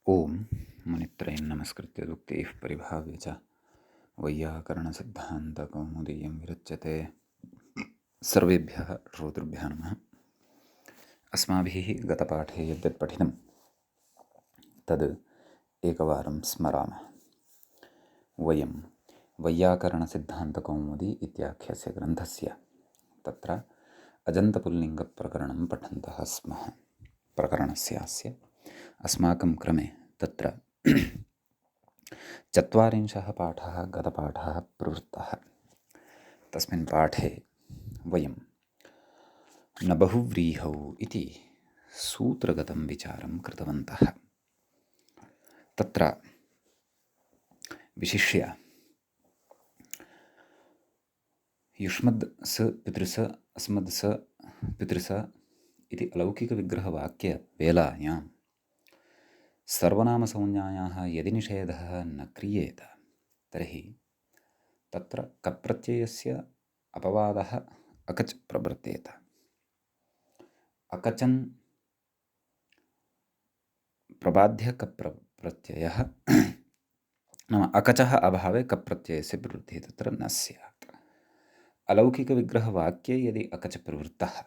ओम मुनित्रयं नमस्कृत्य दुक्तैः परिभाव्य च वैयाकरणसिद्धान्तकौमुदीयं विरच्यते। सर्वेभ्यः श्रोतृभ्यः नमः। अस्माभिः गतपाठे यद्यत् पठितं तद् एकवारं स्मरामः। वयं वैयाकरणसिद्धान्तकौमुदी इत्याख्यस्य ग्रन्थस्य तत्र अजन्तपुल्लिङ्गप्रकरणं पठन्तः स्मः। प्रकरणस्यास्य अस्माकं क्रमे तत्र 40 पाठः गतपाठः प्रवृत्तः। तस्मिन् पाठे वयं न बहुव्रीहौ इति सूत्रगतं विचारं कृतवन्तः। तत्र विशिष्य युष्मद् स पितृस अस्मद् स पितृस इति अलौकिकविग्रहवाक्यवेलायां सर्वनामसंज्ञायाः यदि निषेधः न क्रियेत तर्हि तत्र कप्रत्ययस्य अपवादः अकच् प्रवर्तेत। अकचन् प्रबाध्य कप्रत्ययः नाम अकचः अभावे कप्रत्ययस्य प्रवृत्तिः तत्र न स्यात्। अलौकिकविग्रहवाक्ये यदि अकच प्रवृत्तः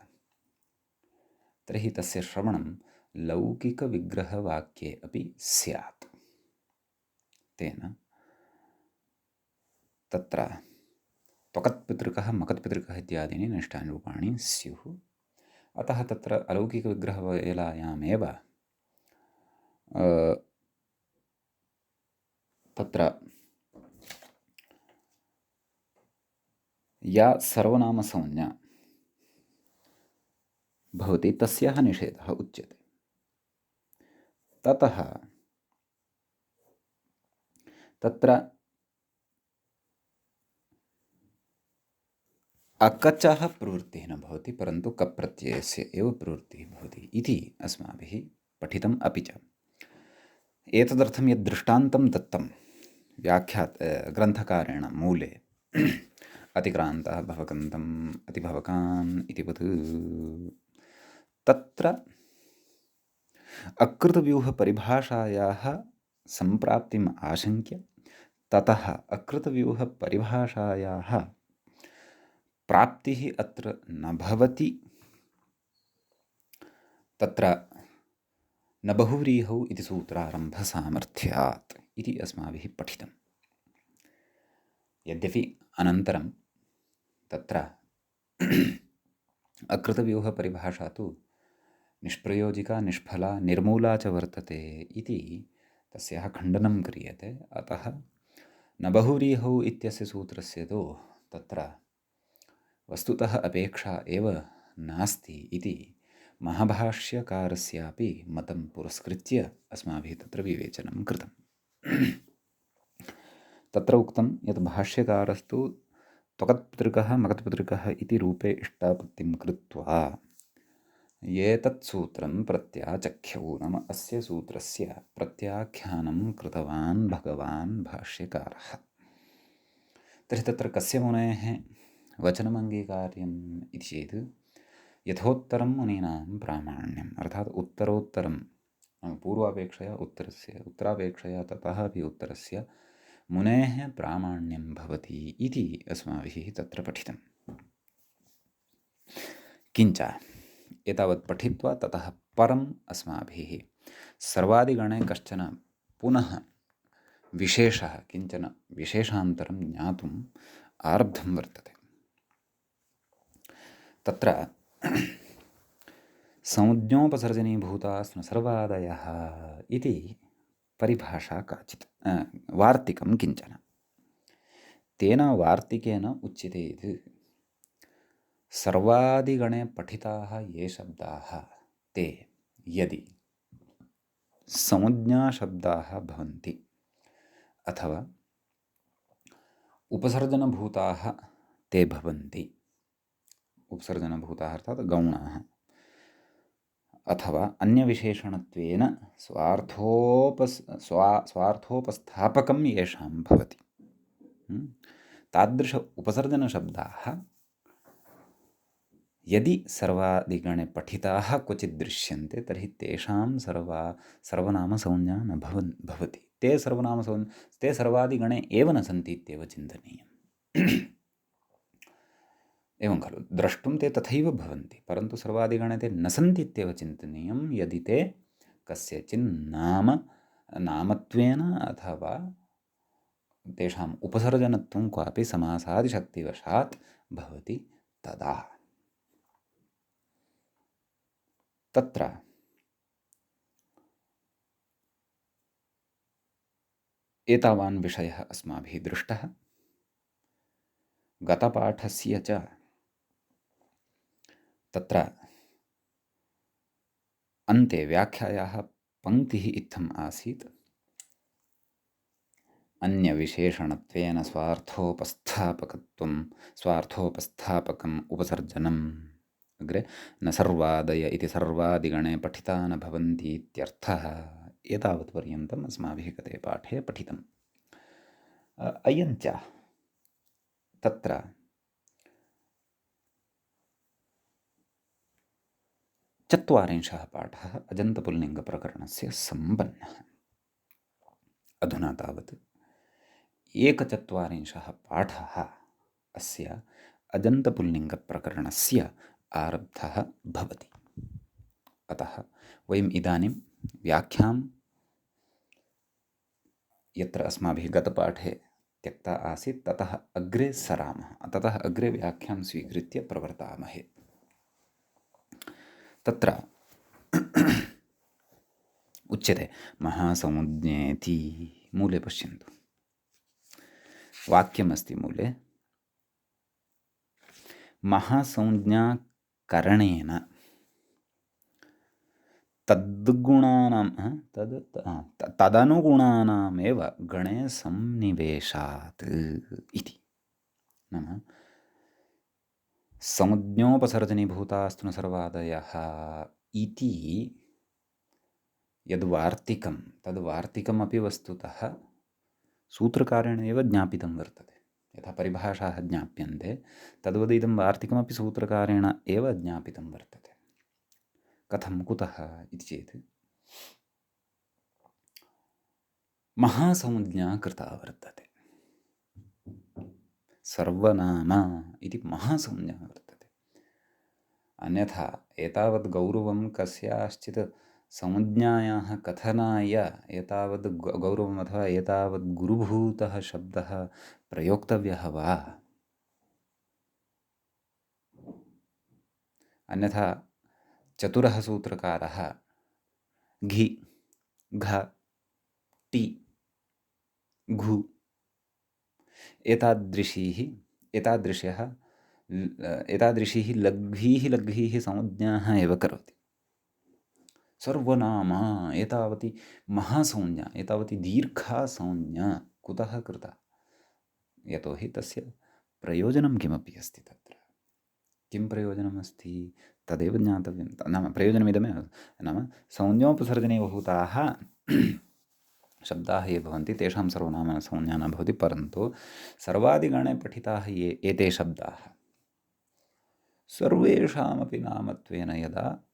तर्हि तस्य श्रवणं लौकिकविग्रहवाक्ये अपि स्यात्। तेन तत्र त्वकत्पितृकः मकत्पितृकः इत्यादीनि निष्ठानि रूपाणि स्युः। अतः तत्र अलौकिकविग्रहवेलायामेव तत्र या सर्वनामसंज्ञा भवति तस्याः निषेधः उच्यते। ततः तत्र अकचः प्रवृत्तिः न भवति परन्तु कप्रत्ययस्य एव प्रवृत्तिः भवति इति अस्माभिः पठितम्। अपि च एतदर्थं यद् दृष्टान्तं दत्तं ग्रन्थकारेण मूले अतिक्रान्तः भवकन्तम् अतिभवकान् इतिवत् तत्र अकृतव्यूहपरिभाषायाः सम्प्राप्तिम् आशङ्क्य ततः अकृतव्यूहपरिभाषायाः प्राप्तिः अत्र न भवति, तत्र न बहुव्रीहौ इति सूत्रारम्भसामर्थ्यात् इति अस्माभिः पठितम्। यद्यपि अनन्तरं तत्र अकृतव्यूहपरिभाषा तु निष्प्रयोजिका निष्फला निर्मूला च वर्तते इति तस्याः खण्डनं क्रियते। अतः न बहुव्रीहौ इत्यस्य सूत्रस्य तु तत्र वस्तुतः अपेक्षा एव नास्ति इति महाभाष्यकारस्यापि मतं पुरस्कृत्य अस्माभिः तत्र विवेचनं कृतं। तत्र उक्तं यत् भाष्यकारस्तु त्वकत्पितृकः मकत्पितृकः इति रूपे इष्टापत्तिं कृत्वा एतत् सूत्रं प्रत्याचख्यौ, नाम अस्य सूत्रस्य प्रत्याख्यानं कृतवान् भगवान् भाष्यकारः। तर्हि तत्र कस्य मुनेः वचनमङ्गीकार्यम् इति चेत् यथोत्तरं मुनीनां प्रामाण्यम्, अर्थात् उत्तरोत्तरं पूर्वापेक्षया उत्तरापेक्षया ततः अपि उत्तरस्य मुनेः प्रामाण्यं भवति इति अस्माभिः तत्र पठितम्। किञ्च एतावत् पठित्वा ततः परम् अस्माभिः सर्वादिगणे कश्चन पुनः विशेषः किञ्चन विशेषान्तरं ज्ञातुम् आरब्धं वर्तते। तत्र संज्ञोपसर्जनीभूताः सर्वादयः इति परिभाषा काचित् वार्तिकं किञ्चन। तेन वार्तिकेन उच्यते यत् सर्वादिगणे पठिताः ये शब्दाः ते यदि संज्ञाशब्दाः भवन्ति अथवा उपसर्जनभूताः ते भवन्ति, उपसर्जनभूताः अर्थात् गौणाः, अथवा अन्यविशेषणत्वेन स्वार्थोपस्थापकं येषां भवति, तादृश उपसर्जनशब्दाः यदि सर्वादिगणे पठिताः क्वचित् दृश्यन्ते तर्हि तेषां सर्वनामसंज्ञा न भवति। ते सर्वादिगणे एव न सन्ति इत्येव चिन्तनीयम्। एवं खलु, द्रष्टुं ते तथैव भवन्ति, परन्तु सर्वादिगणे ते न सन्ति इत्येव चिन्तनीयं। यदि ते नामत्वेन अथवा तेषाम् उपसर्जनत्वं क्वापि समासादिशक्तिवशात् भवति तदा। तत्र एतावान् विषयः अस्माभिः दृष्टः। गतपाठस्य च तत्र अन्ते व्याख्यायाः पङ्क्तिः इत्थम् आसीत्। अन्यविशेषणत्वेन स्वार्थोपस्थापकम् उपसर्जनम्। अग्रे न सर्वादय इति सर्वादिगणे पठिता न भवन्ति इत्यर्थः। एतावत् पर्यन्तम् अस्माभिः गते पाठे पठितम्। अयञ्च तत्र चत्वारिंशः पाठः अजन्तपुल्लिङ्गप्रकरणस्य सम्पन्नः। अधुना तावत् एकचत्वारिंशः पाठः अस्य अजन्तपुल्लिङ्गप्रकरणस्य आरब्धः भवति। अतः वयम् इदानीं व्याख्यां यत्र अस्माभिः गतपाठे त्यक्ता आसीत् ततः अग्रे सरामः। ततः अग्रे व्याख्यां स्वीकृत्य प्रवर्तामहे। तत्र उच्यते महासमुज्ञेति। मूले पश्यन्तु, वाक्यमस्ति मूले, महासंज्ञाकरणेन तदनुगुणानामेव गणे सन्निवेशात् इति। नाम समुज्ञोपसर्जनीभूतास्तु न सर्वादयः इति यद्वार्तिकं तद्वार्तिकमपि वस्तुतः सूत्रकारेण एव ज्ञापितं वर्तते। यथा परिभाषाः ज्ञाप्यन्ते तद्वद् इदं वार्तिकमपि सूत्रकारेण एव ज्ञापितं वर्तते। कथं, कुतः इति चेत् महासंज्ञा कृता वर्तते। सर्वनाम इति महासंज्ञा वर्तते। अन्यथा एतावद् गौरवं कस्याश्चित् संज्ञायाः कथनाय एतावद् गौरवम् अथवा एतावद् गुरुभूतः शब्दः प्रयोक्तव्यः वा? अन्यथा चतुरः सूत्रकारः घि, घ, टी, घु एतादृशीः लघ्वीः संज्ञाः एव करोति। सर्वनाम एतावती महासंज्ञा, एतावती दीर्घा संज्ञा कुतः कृता? यतोहि तस्य प्रयोजनं किमपि अस्ति। तत्र किं प्रयोजनम् अस्ति तदेव ज्ञातव्यं। नाम प्रयोजनमिदमेव, नाम संज्ञोपसर्जने भूताः शब्दाः ये भवन्ति तेषां सर्वनामसंज्ञा न भवति, परन्तु सर्वादिगणे पठिताः ये एते शब्दाः सर्वेषामपि नामत्वेन यदा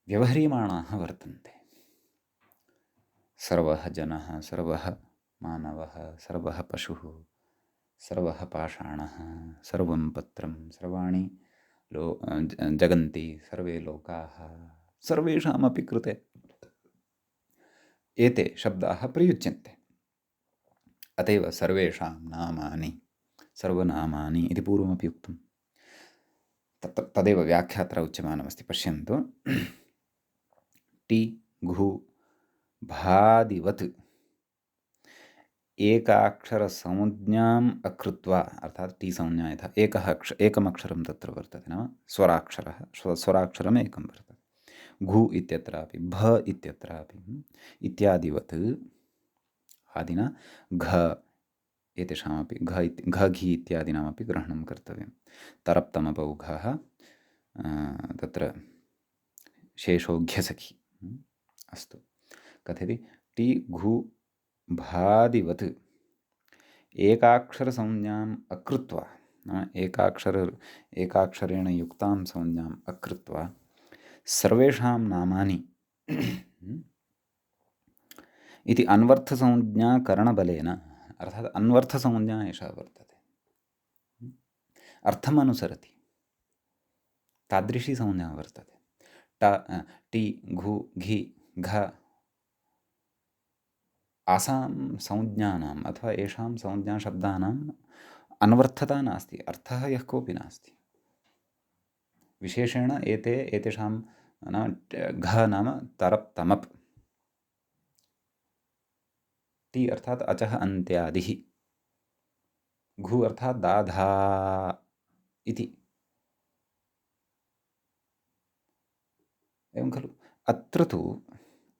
व्यवह्रियमाणाः वर्तन्ते, सर्वः जनः, सर्वः मानवः, सर्वः पशुः, सर्वः पाषाणः, सर्वं पत्रं, सर्वाणि जगन्ति, सर्वे लोकाः, सर्वेषामपि कृते एते शब्दाः प्रयुज्यन्ते। अत एव सर्वेषां नामानि सर्वनामानि इति पूर्वमपि उक्तं। तदेव व्याख्यात्र उच्यमानमस्ति। पश्यन्तु, टी घु भादिवत् एकाक्षरसंज्ञाम् अकृत्वा, अर्थात् टी संज्ञा यथा एकम् अक्षरं तत्र वर्तते, नाम स्वराक्षरम् एकं वर्तते। घु इत्यत्रापि, भ इत्यत्रापि इत्यादिवत् आदिना घ एतेषामपि घ घि इत्यादीनामपि ग्रहणं कर्तव्यं। तरप्तमपौघः तत्र शेषोघ्यसखि। अस्तु, कथयति टी घु भादिवत् एकाक्षरसंज्ञाम् अकृत्वा, नाम एकाक्षरेण युक्तां संज्ञाम् अकृत्वा सर्वेषां नामानि इति अन्वर्थसंज्ञाकरणबलेन, अर्थात् अन्वर्थसंज्ञा एषा वर्तते, अर्थमनुसरति तादृशी संज्ञा वर्तते। टि घु घि घ आसां संज्ञानाम् अथवा येषां संज्ञाशब्दानाम् अन्वर्थता नास्ति, अर्थः यः कोऽपि नास्ति। विशेषेण एतेषां नाम घ नाम तरप् तमप्, टि अर्थात् अचः अन्त्यादिः, घु अर्थात् दाधा इति। एवं खलु अत्र तु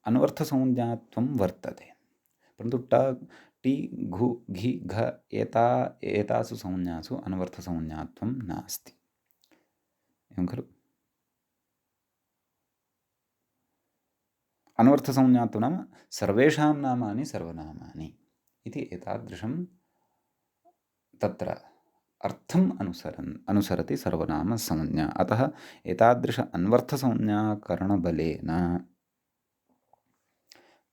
अन्वर्थसंज्ञात्वं वर्तते, परन्तु टि घु घि घ एतासु संज्ञासु अन्वर्थसंज्ञात्वं नास्ति। एवं खलु अन्वर्थसंज्ञात्वं नाम सर्वेषां नामानि सर्वनामानि इति एतादृशं तत्र अर्थम् अनुसरति सर्वनामसंज्ञा। अतः एतादृश अन्वर्थसंज्ञाकरणबलेन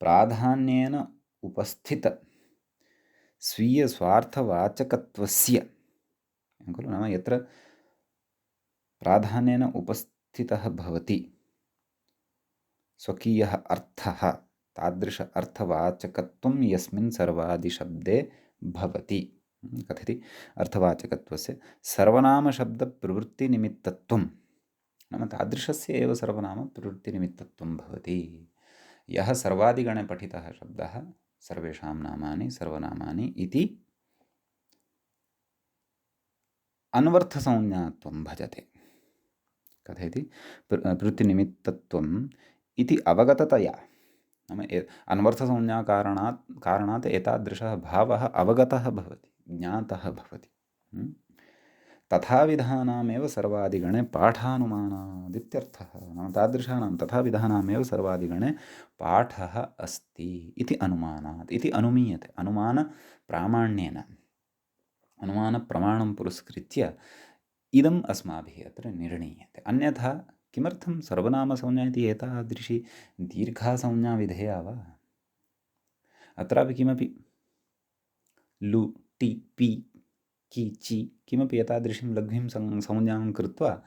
प्राधान्येन उपस्थित स्वीयस्वार्थवाचकत्वस्य, खलु नाम यत्र प्राधान्येन उपस्थितः भवति स्वकीयः अर्थः, तादृश अर्थवाचकत्वं यस्मिन् सर्वादिशब्दे भवति। कथयति अर्थवाचकत्वस्य सर्वनामशब्दप्रवृत्तिनिमित्तत्वं, नाम तादृशस्य एव सर्वनामप्रवृत्तिनिमित्तत्वं भवति। यः सर्वादिगणे पठितः शब्दः सर्वेषां नामानि सर्वनामानि इति अन्वर्थसंज्ञात्वं भजते। कथयति प्रवृत्तिनिमित्तत्वम् इति अवगततया, नाम अन्वर्थसंज्ञाकारणात् एतादृशः भावः अवगतः भवति, ज्ञातः भवति। तथाविधानामेव सर्वादिगणे पाठानुमानादित्यर्थः, नाम तादृशानां तथाविधानामेव सर्वादिगणे पाठः अस्ति इति अनुमानात्, इति अनुमीयते। अनुमानप्रामाण्येन, अनुमानप्रमाणं पुरस्कृत्य इदम् अस्माभिः अत्र निर्णीयते। अन्यथा किमर्थं सर्वनामसंज्ञा इति एतादृशी दीर्घा संज्ञा विधेया वा? अत्रापि किमपि लु टि पि कि चि किमपि एतादृशीं लघ्वीं संज्ञां कृत्वा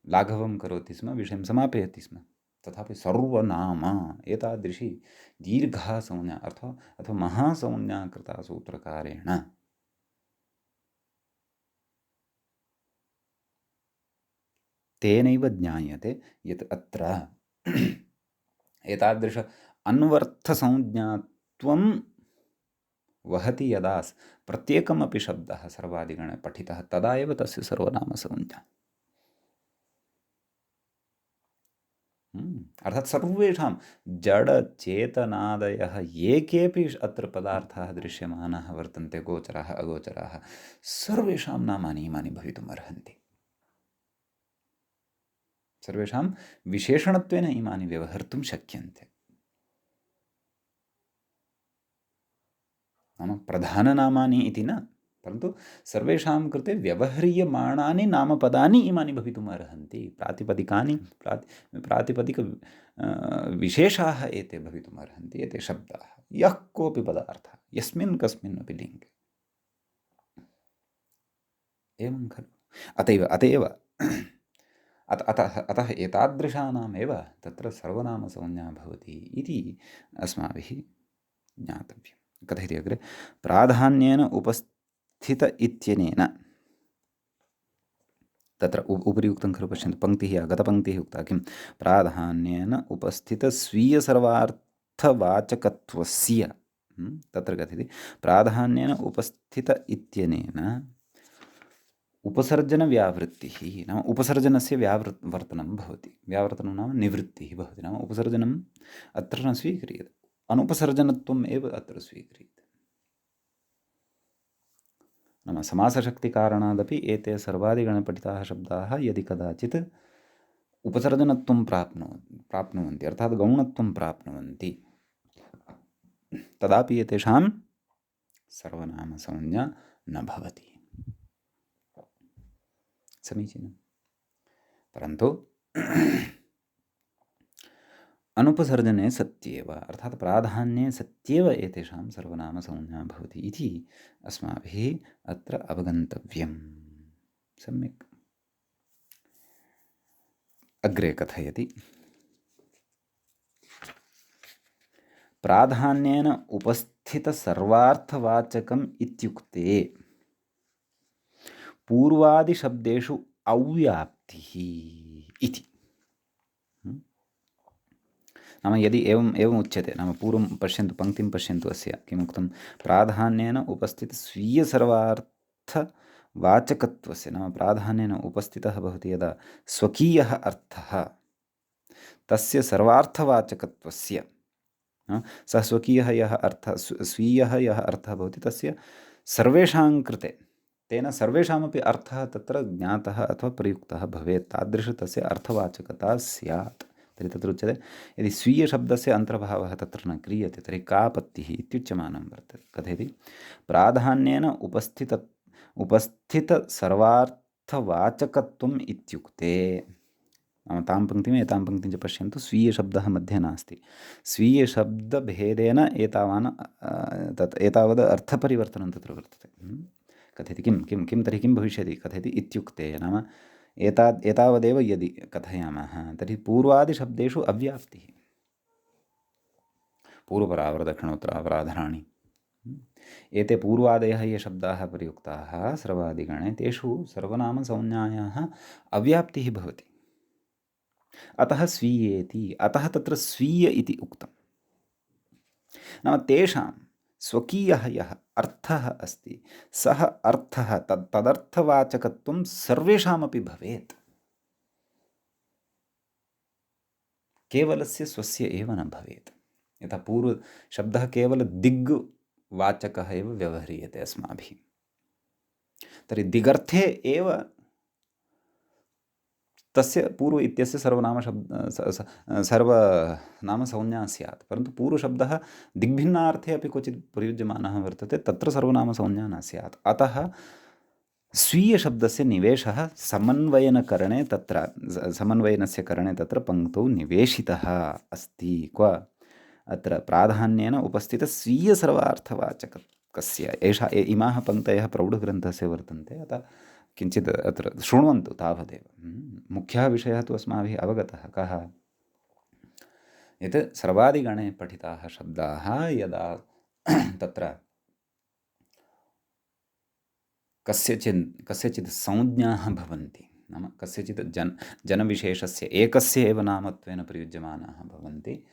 लाघवं करोति स्म, विषयं समापयति स्म। तथापि सर्वनाम एतादृशी दीर्घा संज्ञा अथवा महासंज्ञा कृता सूत्रकारेण तेनैव ज्ञायते यत् अत्र एतादृश अन्वर्थसंज्ञात्वं वहति यदा प्रत्येकमपि शब्दः सर्वादिगणे पठितः, तदा एव तस्य सर्वनामसंज्ञा। अर्थात् सर्वेषां जडचेतनादयः ये केऽपि अत्र पदार्थाः दृश्यमानाः वर्तन्ते, गोचराः अगोचराः, सर्वेषां नामानि इमानि भवितुम् अर्हन्ति। सर्वेषां विशेषणत्वेन इमानि व्यवहर्तुं शक्यन्ते। नाम प्रधाननामानि इति न, परन्तु सर्वेषां कृते व्यवह्रियमाणानि नामपदानि इमानि भवितुम् अर्हन्ति। प्रातिपदिक विशेषाः एते भवितुम् अर्हन्ति, एते शब्दाः, यः कोऽपि पदार्थः यस्मिन् कस्मिन् अपि लिङ्गे। एवं खलु अतः एतादृशानामेव तत्र सर्वनामसंज्ञा भवति इति अस्माभिः ज्ञातव्यम्। कथयति अग्रे, प्राधान्येन उपस्थित इत्यनेन, तत्र उपरि उक्तं खलु, पश्यन्तु, पङ्क्तिः गतपङ्क्तिः उक्ता किं, प्राधान्येन उपस्थितस्वीयसर्वार्थवाचकत्वस्य, तत्र कथयति प्राधान्येन उपस्थित इत्यनेन उपसर्जनव्यावृत्तिः, नाम उपसर्जनस्य वर्तनं भवति। व्यावर्तनं नाम निवृत्तिः भवति, नाम उपसर्जनम् अत्र न स्वीक्रियते, अनुपसर्जनत्वम् एव अत्र स्वीक्रियते। नाम समासशक्तिकारणादपि एते सर्वादिगणे पठिताः शब्दाः यदि कदाचित् उपसर्जनत्वं प्राप्नुवन्ति, अर्थात् गौणत्वं प्राप्नुवन्ति, तदापि एतेषां सर्वनामसंज्ञा न भवति। समीचीनं। परन्तु अनुपसर्जने सत्येव अर्थात् प्राधान्ये सत्येव एतेषां सर्वनामसंज्ञा भवति इति अस्माभिः अत्र अवगन्तव्यम्। सम्यक्। अग्रे कथयति प्राधान्येन उपस्थितसर्वार्थवाचकम् इत्युक्ते पूर्वादिशब्देषु अव्याप्तिः इति। नाम यदि एवम् उच्यते, नाम पूर्वं पश्यन्तु, पङ्क्तिं पश्यन्तु, अस्य किमुक्तं, प्राधान्येन उपस्थितस्वीयसर्वार्थवाचकत्वस्य, नाम प्राधान्येन उपस्थितः भवति यदा स्वकीयः अर्थः, तस्य सर्वार्थवाचकत्वस्य, सः स्वकीयः यः अर्थः, स्वीयः यः अर्थः भवति तस्य सर्वेषां कृते, तेन सर्वेषामपि अर्थः तत्र ज्ञातः अथवा प्रयुक्तः भवेत्, तादृश तस्य अर्थवाचकता स्यात्। तर्हि तत्र उच्यते यदि स्वीयशब्दस्य अन्तर्भावः तत्र न क्रियते तर्हि का आपत्तिः इत्युच्यमानं वर्तते। कथयति प्राधान्येन उपस्थितसर्वार्थवाचकत्वम् इत्युक्ते, नाम तां पङ्क्तिम् एतां पङ्क्तिं च पश्यन्तु, स्वीयशब्दः मध्ये नास्ति, स्वीयशब्दभेदेन एतावद् अर्थपरिवर्तनं तत्र वर्तते। कथयति किं तर्हि किं भविष्यति, कथयति इत्युक्ते, नाम एतावदेव यदि कथयामः तर्हि पूर्वादिशब्देषु अव्याप्तिः, पूर्वपरावरदक्षिणोत्तरावराधराणि, एते पूर्वादयः ये शब्दाः प्रयुक्ताः सर्वादिगणे, तेषु सर्वनामसंज्ञायाः अव्याप्तिः भवति। अतः स्वीयेति, अतः तत्र स्वीय इति उक्तं। नाम तेषां स्वकीयः यः अर्थः अस्ति, सः अर्थः तदर्थवाचकत्वं सर्वेषामपि भवेत्, केवलस्य स्वस्य एव न भवेत्। यथा पूर्वशब्दः केवल दिग्वाचकः एव व्यवह्रियते अस्माभिः, तर्हि दिगर्थे एव तस्य पूर्व इत्यस्य सर्वनामसंज्ञा स्यात्, परन्तु पूर्वशब्दः दिग्भिन्नार्थे अपि क्वचित् प्रयुज्यमानः वर्तते, तत्र सर्वनामसंज्ञा न स्यात्। अतः स्वीयशब्दस्य निवेशः समन्वयनकरणे, तत्र समन्वयनस्य करणे तत्र पङ्क्तौ निवेशितः अस्ति। क्व अत्र प्राधान्येन उपस्थितस्वीयसर्वार्थवाचकस्य, इमाः पङ्क्तयः प्रौढग्रन्थस्य वर्तन्ते, अतः किञ्चित् अत्र शृण्वन्तु तावदेव। मुख्यः विषयः तु अस्माभिः अवगतः, कः, यत् सर्वादिगणे पठिताः शब्दाः यदा तत्र कस्यचित् संज्ञाः भवन्ति, नाम कस्यचित् जनविशेषस्य एकस्य एव नामत्वेन प्रयुज्यमानाः भवन्ति,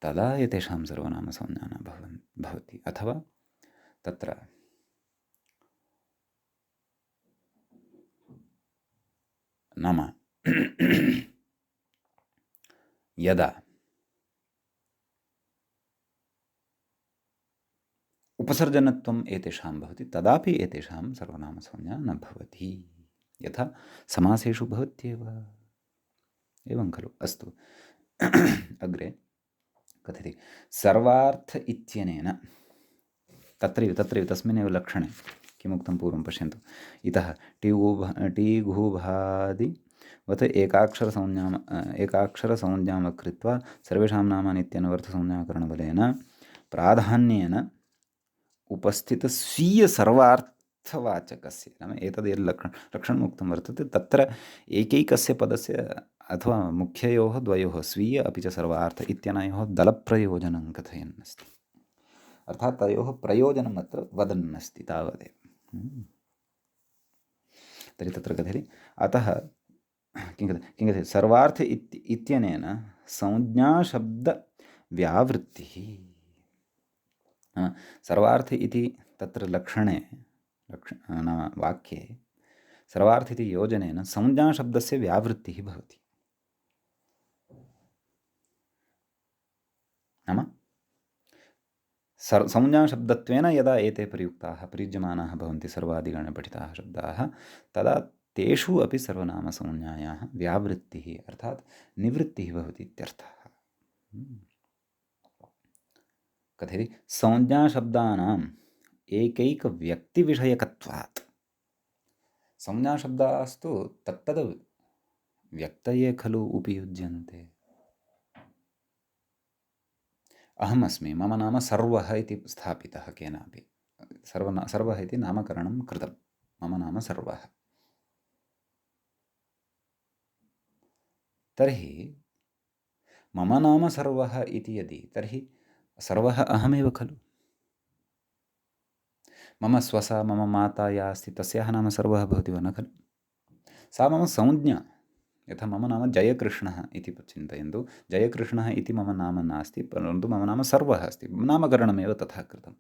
तदा एतेषां सर्वनामसंज्ञा न भवति। अथवा तत्र नाम यदा उपसर्जनत्वम् एतेषां भवति तदापि एतेषां सर्वनामसंज्ञा न भवति, यथा समासेषु भवत्येव। एवं खलु। अस्तु। अग्रे कथयति सर्वार्थ इत्यनेन, तत्रैव तस्मिन्नेव लक्षणे किमुक्तं पूर्वं पश्यन्तु, इतः टीघूभादिवत् एकाक्षरसंज्ञां कृत्वा सर्वेषां नामानि इत्यनवर्थसंज्ञाकरणबलेन प्राधान्येन उपस्थितस्वीयसर्वार्थवाचकस्य, नाम एतद् लक्षणम् उक्तं वर्तते, तत्र एकैकस्य पदस्य अथवा मुख्ययोः द्वयोः स्वीय अपि च सर्वार्थ इत्यनयोः दलप्रयोजनं कथयन् अस्ति, अर्थात् तयोः प्रयोजनम् अत्र वदन् अस्ति, तावदेव। तर्हि तत्र कथयति अतः किं कथयति सर्वार्थ इत्यनेन संज्ञाशब्दव्यावृत्तिः, सर्वार्थ इति तत्र लक्षणे नाम वाक्ये सर्वार्थ इति योजनेन संज्ञाशब्दस्य व्यावृत्तिः भवति। नाम संज्ञाशब्दत्वेन यदा एते प्रयुज्यमानाः भवन्ति सर्वादिगणे पठिताः शब्दाः, तदा तेषु अपि सर्वनामसंज्ञायाः व्यावृत्तिः अर्थात् निवृत्तिः भवति इत्यर्थः। कथयति संज्ञाशब्दानाम् एकैकव्यक्तिविषयकत्वात्, संज्ञाशब्दास्तु तत्तद् व्यक्तये खलु उपयुज्यन्ते। अहमस्मि, मम नाम सर्वः इति स्थापितः केनापि, सर्वः इति नामकरणं कृतं, मम नाम सर्वः। तर्हि मम नाम सर्वः इति यदि, तर्हि सर्वः अहमेव खलु। मम स्वसा, मम माता या अस्ति तस्याः नाम सर्वः भवति वा, न खलु। सा मम संज्ञा। यथा मम नाम जयकृष्णः इति चिन्तयन्तु, जयकृष्णः इति मम नाम नास्ति, परन्तु मम नाम सर्वः अस्ति, नामकरणमेव तथा कृतं।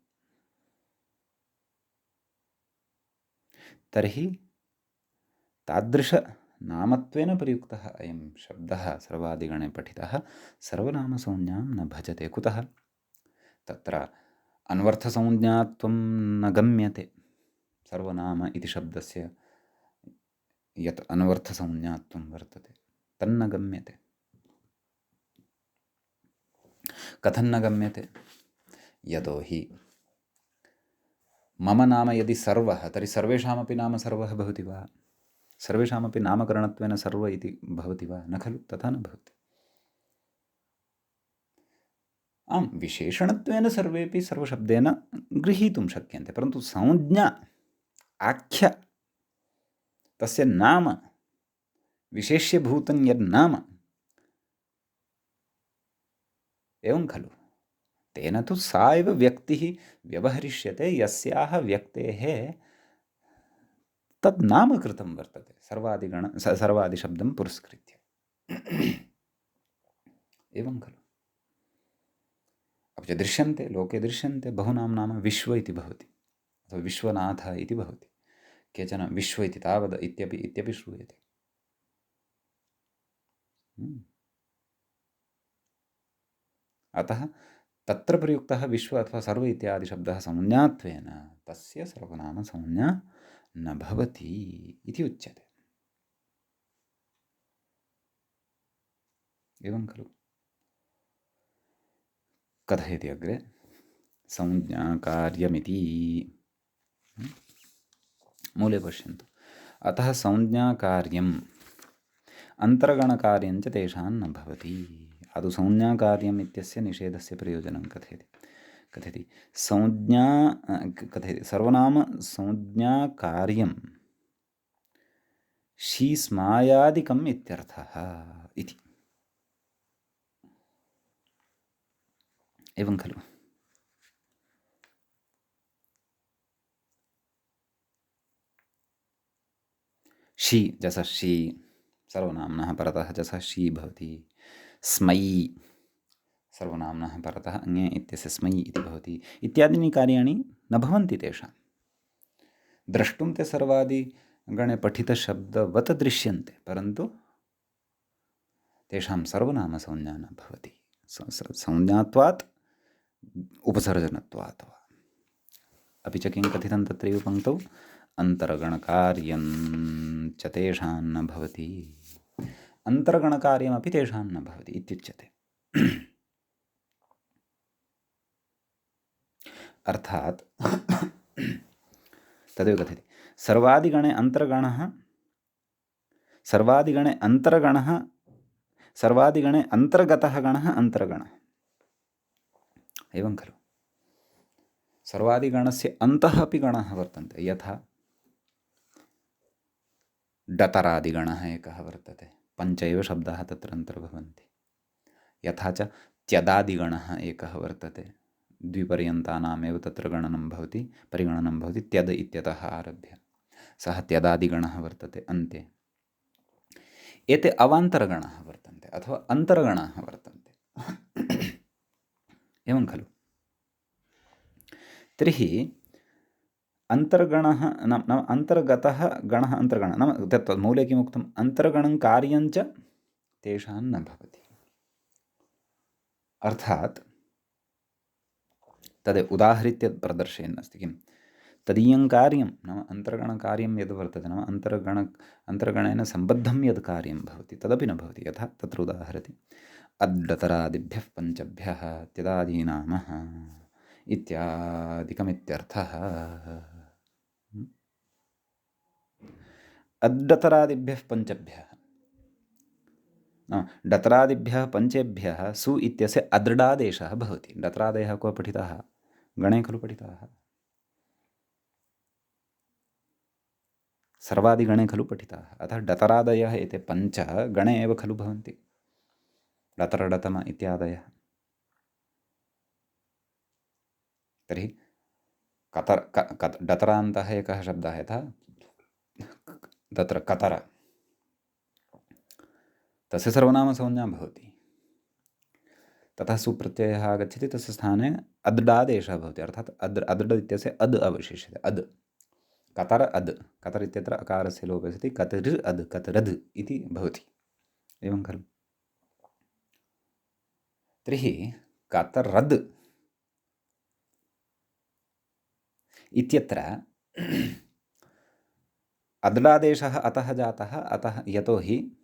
तर्हि तादृशनामत्वेन प्रयुक्तः अयं शब्दः सर्वादिगणे पठितः सर्वनामसंज्ञां न भजते। कुतः? तत्र अन्वर्थसंज्ञात्वं न गम्यते। सर्वनाम इति शब्दस्य यत् अन्वर्थसंज्ञात्वं वर्तते तन्न गम्यते। कथन्न गम्यते? यतोहि मम नाम यदि सर्वः, तर्हि सर्वेषामपि नाम सर्वः भवति वा? सर्वेषामपि नामकरणत्वेन सर्व इति भवति वा? न खलु, तथा न भवति। आम्, विशेषणत्वेन सर्वेपि सर्वशब्देन गृहीतुं शक्यन्ते, परन्तु संज्ञा, आख्या, तस्य नाम, विशेष्यभूतं यन्नाम, एवं खलु। तेन तु सा एव व्यक्तिः व्यवहरिष्यते यस्याः व्यक्तेः तद् नाम कृतं वर्तते सर्वादिशब्दं पुरस्कृत्य। एवं खलु। अपि च दृश्यन्ते, लोके दृश्यन्ते बहूनां नाम विश्व इति भवति, अथवा विश्वनाथ इति भवति। केचन विश्व इति तावद् इत्यपि श्रूयते। अतः तत्र प्रयुक्तः विश्व अथवा सर्व इत्यादि शब्दः संज्ञात्वेन तस्य सर्वनामसंज्ञा न भवति इति उच्यते। एवं खलु। कथयति अग्रे, संज्ञाकार्यमिति। मूले पश्यन्तु। अतः संज्ञाकार्यम् अन्तर्गणकार्यञ्च तेषां न भवति। आदौ संज्ञाकार्यम् इत्यस्य निषेधस्य प्रयोजनं कथयति संज्ञा कथयति सर्वनाम संज्ञाकार्यं शीस्मायादिकम् इत्यर्थः इति। एवं खलु। शी, जसः शी सर्वनाम्नः परतः जसः शी भवति। स्मै सर्वनाम्नः परतः अङ्गे इत्यस्य स्मै इति भवति। इत्यादीनि कार्याणि न भवन्ति तेषां। द्रष्टुं ते सर्वादिगणे पठितशब्दवत् दृश्यन्ते, परन्तु तेषां सर्वनामसंज्ञा न भवति। संज्ञात्वात् उपसर्जनत्वात् वा। अपि च किं कथितं तत्रैव पङ्क्तौ, अन्तर्गणकार्यं च तेषां न भवति। अन्तर्गणकार्यमपि तेषां न भवति इत्युच्यते। अर्थात् तदेव कथयति सर्वादिगणे अन्तर्गणः, सर्वादिगणे अन्तर्गणः, सर्वादिगणे अन्तर्गतः गणः अन्तर्गणः। एवं खलु। सर्वादिगणस्य अन्तः अपि गणः वर्तन्ते। यथा डतरादिगणः एकः वर्तते, पञ्च एव शब्दाः तत्र अन्तर्भवन्ति। यथा च त्यदादिगणः एकः वर्तते, द्विपर्यन्तानामेव तत्र गणनं भवति, परिगणनं भवति त्यद् इत्यतः आरभ्य। सः त्यदादिगणः वर्तते अन्ते। एते अवान्तरगणाः वर्तन्ते अथवा अन्तर्गणाः वर्तन्ते। एवं खलु। तर्हि अन्तर्गणः नाम अन्तर्गतः गणः अन्तर्गणः नाम तत् मूले किमुक्तम्, अन्तर्गणं कार्यञ्च तेषां न भवति। अर्थात् तद् उदाहृत्य प्रदर्शयन् अस्ति। किं तदीयं कार्यं नाम अन्तर्गणकार्यं यद् वर्तते, नाम अन्तर्गणेन सम्बद्धं यद् कार्यं भवति तदपि न भवति। यथा तत्र उदाहरति, अड्डतरादिभ्यः पञ्चभ्यः त्यदादीनामः इत्यादिकमित्यर्थः। अड्डतरादिभ्यः पञ्चभ्यः डतरादिभ्यः पञ्चेभ्यः सु इत्यस्य अदृडादेशः भवति। डतरादयः क्व पठिताः? गणे खलु पठिताः? सर्वादिगणे खलु पठिताः। अतः डतरादयः एते पञ्च गणे एव खलु भवन्ति। डतर डतम इत्यादयः। तर्हि डतरान्तः एकः शब्दः यथा तत्र कतर, तस्य सर्वनामसंज्ञा भवति। ततः सुप्रत्ययः आगच्छति, तस्य स्थाने अद्डादेशः भवति। अर्थात् अद्ड इत्यस्य अद् अवशिष्यते। अद् कतर अद्, कतर इत्यत्र अकारस्य लोपः सति कतर् अद् कतरद् इति भवति। एवं खलु? तर्हि कतरद् इत्यत्र अद्डादेशः अतः जातः, अतः यतोहि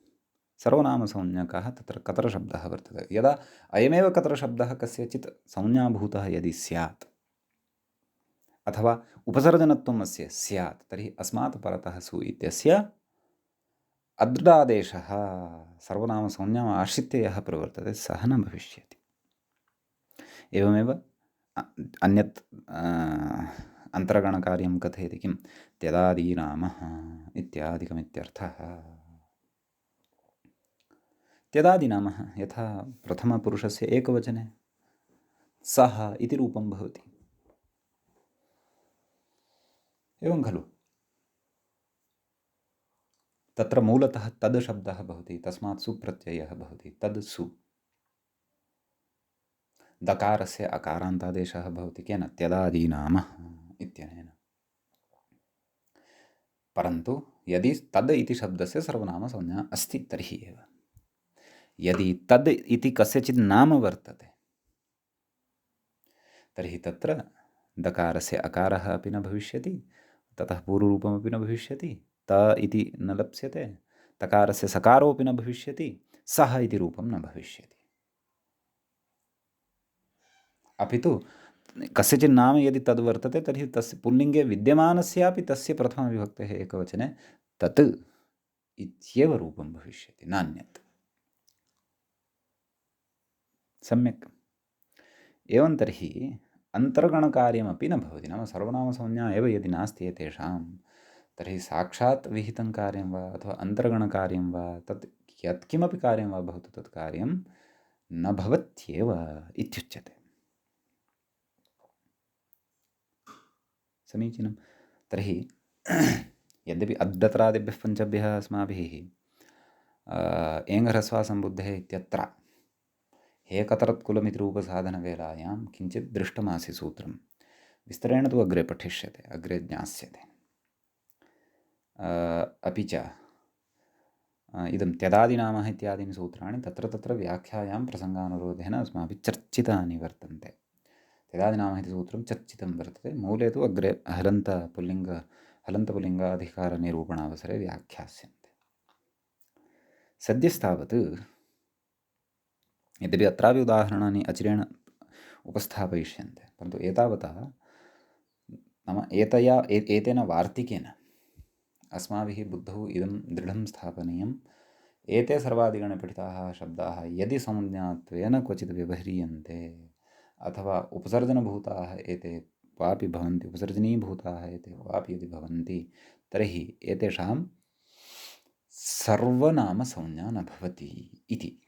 सर्वनामसंज्ञकः तत्र कतरशब्दः वर्तते। यदा अयमेव कतरशब्दः कस्यचित् संज्ञाभूतः यदि स्यात् अथवा उपसर्जनत्वम् अस्य स्यात्, तर्हि अस्मात् परतः सु इत्यस्य अद्डादेशः सर्वनामसंज्ञाम् आश्रित्य यः प्रवर्तते सः न भविष्यति। एवमेव अन्यत् अन्तर्गणकार्यं कथयति किं? त्यदादीनामः इत्यादिकमित्यर्थः। त्यदादिनामः यथा प्रथमपुरुषस्य एकवचने सः इति रूपं भवति। एवं खलु? तत्र मूलतः तद् शब्दः भवति, तस्मात् सुप्रत्ययः भवति। तद् सु। दकारस्य अकारान्तादेशः भवति केन? त्यदादीनामः इत्यनेन। परन्तु यदि तद् इति शब्दस्य सर्वनामसंज्ञा अस्ति तर्हि एव। यदि तद् इति कस्यचित् नाम वर्तते तर्हि तत्र दकारस्य अकारः अपि न भविष्यति, ततः पूर्वरूपमपि न भविष्यति, त इति न लप्स्यते, तकारस्य सकारोऽपि न भविष्यति, सः इति रूपं न भविष्यति। अपि तु कस्यचित् नाम यदि तद् वर्तते तर्हि तस्य पुल्लिङ्गे विद्यमानस्यापि तस्य प्रथमविभक्तेः एकवचने तत् इत्येव रूपं भविष्यति, नान्यत्। सम्यक्। एवं तर्हि अन्तर्गणकार्यमपि न भवति। नाम सर्वनामसंज्ञा एव यदि नास्ति एतेषां, तर्हि साक्षात् विहितं कार्यं वा अथवा अन्तर्गणकार्यं वा तत् यत्किमपि कार्यं वा भवतु तत् कार्यं न भवत्येव इत्युच्यते। समीचीनं। तर्हि यद्यपि अद्डतरादिभ्यः पञ्चभ्यः अस्माभिः एङ्घ्रस्वासम्बुद्धेः इत्यत्र हेकतरत्कुलमिति रूपसाधनवेलायां किञ्चित् दृष्टमासीत् सूत्रं। विस्तरेण तु अग्रे पठिष्यते, अग्रे ज्ञास्यते। अपि च इदं त्यदादिनामः इत्यादीनि सूत्राणि तत्र तत्र व्याख्यायां प्रसङ्गानुरोधेन अस्माभिः चर्चितानि वर्तन्ते। त्यदादिनामः इति सूत्रं चर्चितं वर्तते। मूले तु अग्रे हलन्तपुल्लिङ्गाधिकारनिरूपणावसरे व्याख्यास्यन्ते। सद्यस्तावत् यद्यपि अत्रापि उदाहरणानि अचिरेण उपस्थापयिष्यन्ते, परन्तु एतावता नाम एतेन वार्तिकेन अस्माभिः बुद्धौ इदं दृढं स्थापनीयम्। एते सर्वादिगणे पठिताः शब्दाः यदि संज्ञात्वेन क्वचित् व्यवह्रियन्ते अथवा उपसर्जनभूताः एते वापि भवन्ति, उपसर्जनीभूताः एते वापि यदि भवन्ति, तर्हि एतेषां सर्वनामसंज्ञा न भवति इति।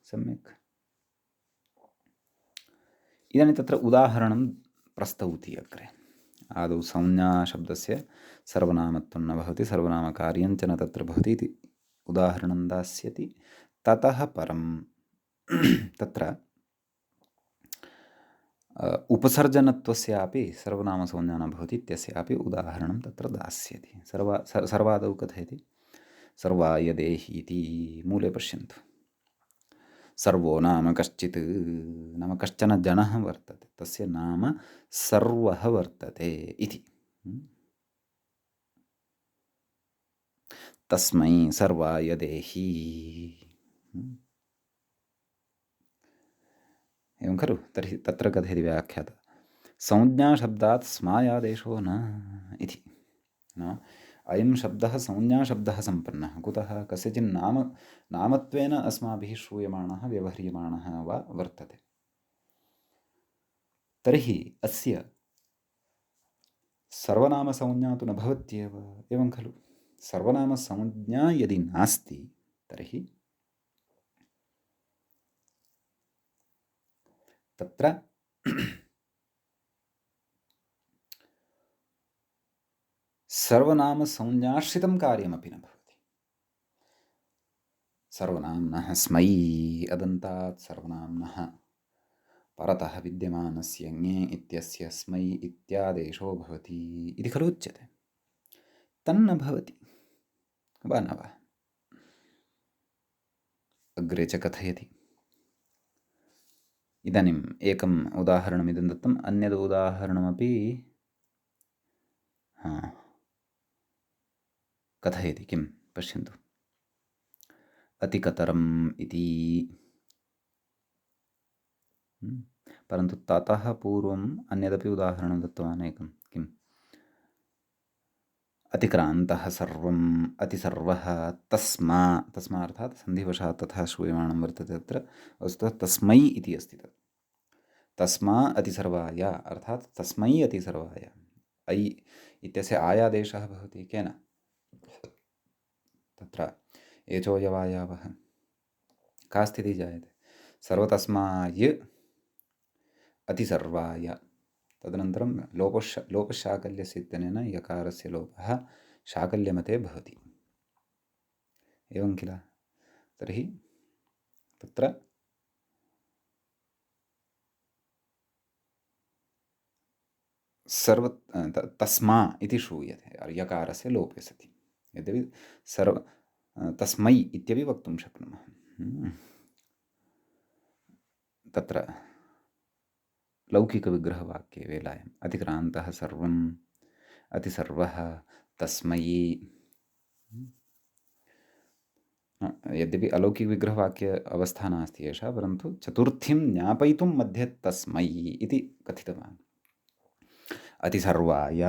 सम्यक्। इदानीं तत्र उदाहरणं प्रस्तौति अग्रे। आदौ संज्ञाशब्दस्य सर्वनामत्वं न भवति, सर्वनामकार्यञ्च न तत्र भवति इति उदाहरणं दास्यति। ततः परं तत्र उपसर्जनत्वस्यापि सर्वनामसंज्ञा न भवति इत्यस्यापि उदाहरणं तत्र दास्यति। सर्वादौ कथयति सर्वायदेहि इति। मूले पश्यन्तु। सर्वो नाम कश्चित्, नाम कश्चन जनः वर्तते, तस्य नाम सर्वः वर्तते इति। तस्मै सर्वाय देहि। एवं खलु? तर्हि तत्र कथयति व्याख्याता संज्ञाशब्दात् स्मायादेशो न इति। नाम अयं शब्दः संज्ञाशब्दः सम्पन्नः कुतः कस्यचिन् नामत्वेन अस्माभिः श्रूयमाणः व्यवह्रियमाणः वा वर्तते। तर्हि अस्य सर्वनामसंज्ञा तु न भवत्येव, एवं खलु। सर्वनामसंज्ञा यदि नास्ति तर्हि तत्र सर्वनामसंज्ञाश्रितं कार्यमपि न भवति। सर्वनाम्नः स्मै अदन्तात् सर्वनाम्नः परतः विद्यमानस्य ङे इत्यस्य स्मै इत्यादेशो भवति इति खलु उच्यते। तन्न भवति वा न वा? अग्रे च कथयति। इदानीम् एकम् उदाहरणमिदं दत्तम्, अन्यद् उदाहरणमपि कथयति। किं पश्यन्तु। अतिकतरम् इति, परन्तु ततः पूर्वम् अन्यदपि उदाहरणं दत्तवान् एकं। किम्? अतिक्रान्तः सर्वम्, अतिसर्वः, तस्मा। तस्मा अर्थात् सन्धिवशात् तथा श्रूयमाणं वर्तते। तत्र वस्तुतः तस्मै इति अस्ति। तत् तस्मा अतिसर्वाय अर्थात् तस्मै अतिसर्वाय। ऐ इत्यस्य आयादेशः भवति केन? तत्र एचोयवायावः। का स्थितिः जायते? सर्वतस्माय अतिसर्वाय, तदनन्तरं लोपशाकल्यस्य इत्यनेन यकारस्य लोपः शाकल्यमते भवति, एवं किल। तर्हि तत्र तस्मा इति श्रूयते यकारस्य लोपे सति, यद्यपि तस्मै इत्यपि वक्तुं शक्नुमः। तत्र लौकिकविग्रहवाक्ये वेलायाम् अतिक्रान्तः सर्वम्, अतिसर्वः, तस्मै। यद्यपि अलौकिकविग्रहवाक्य अवस्था नास्ति एषा, परन्तु चतुर्थीं ज्ञापयितुं मध्ये तस्मै इति कथितवान्। अतिसर्वाय,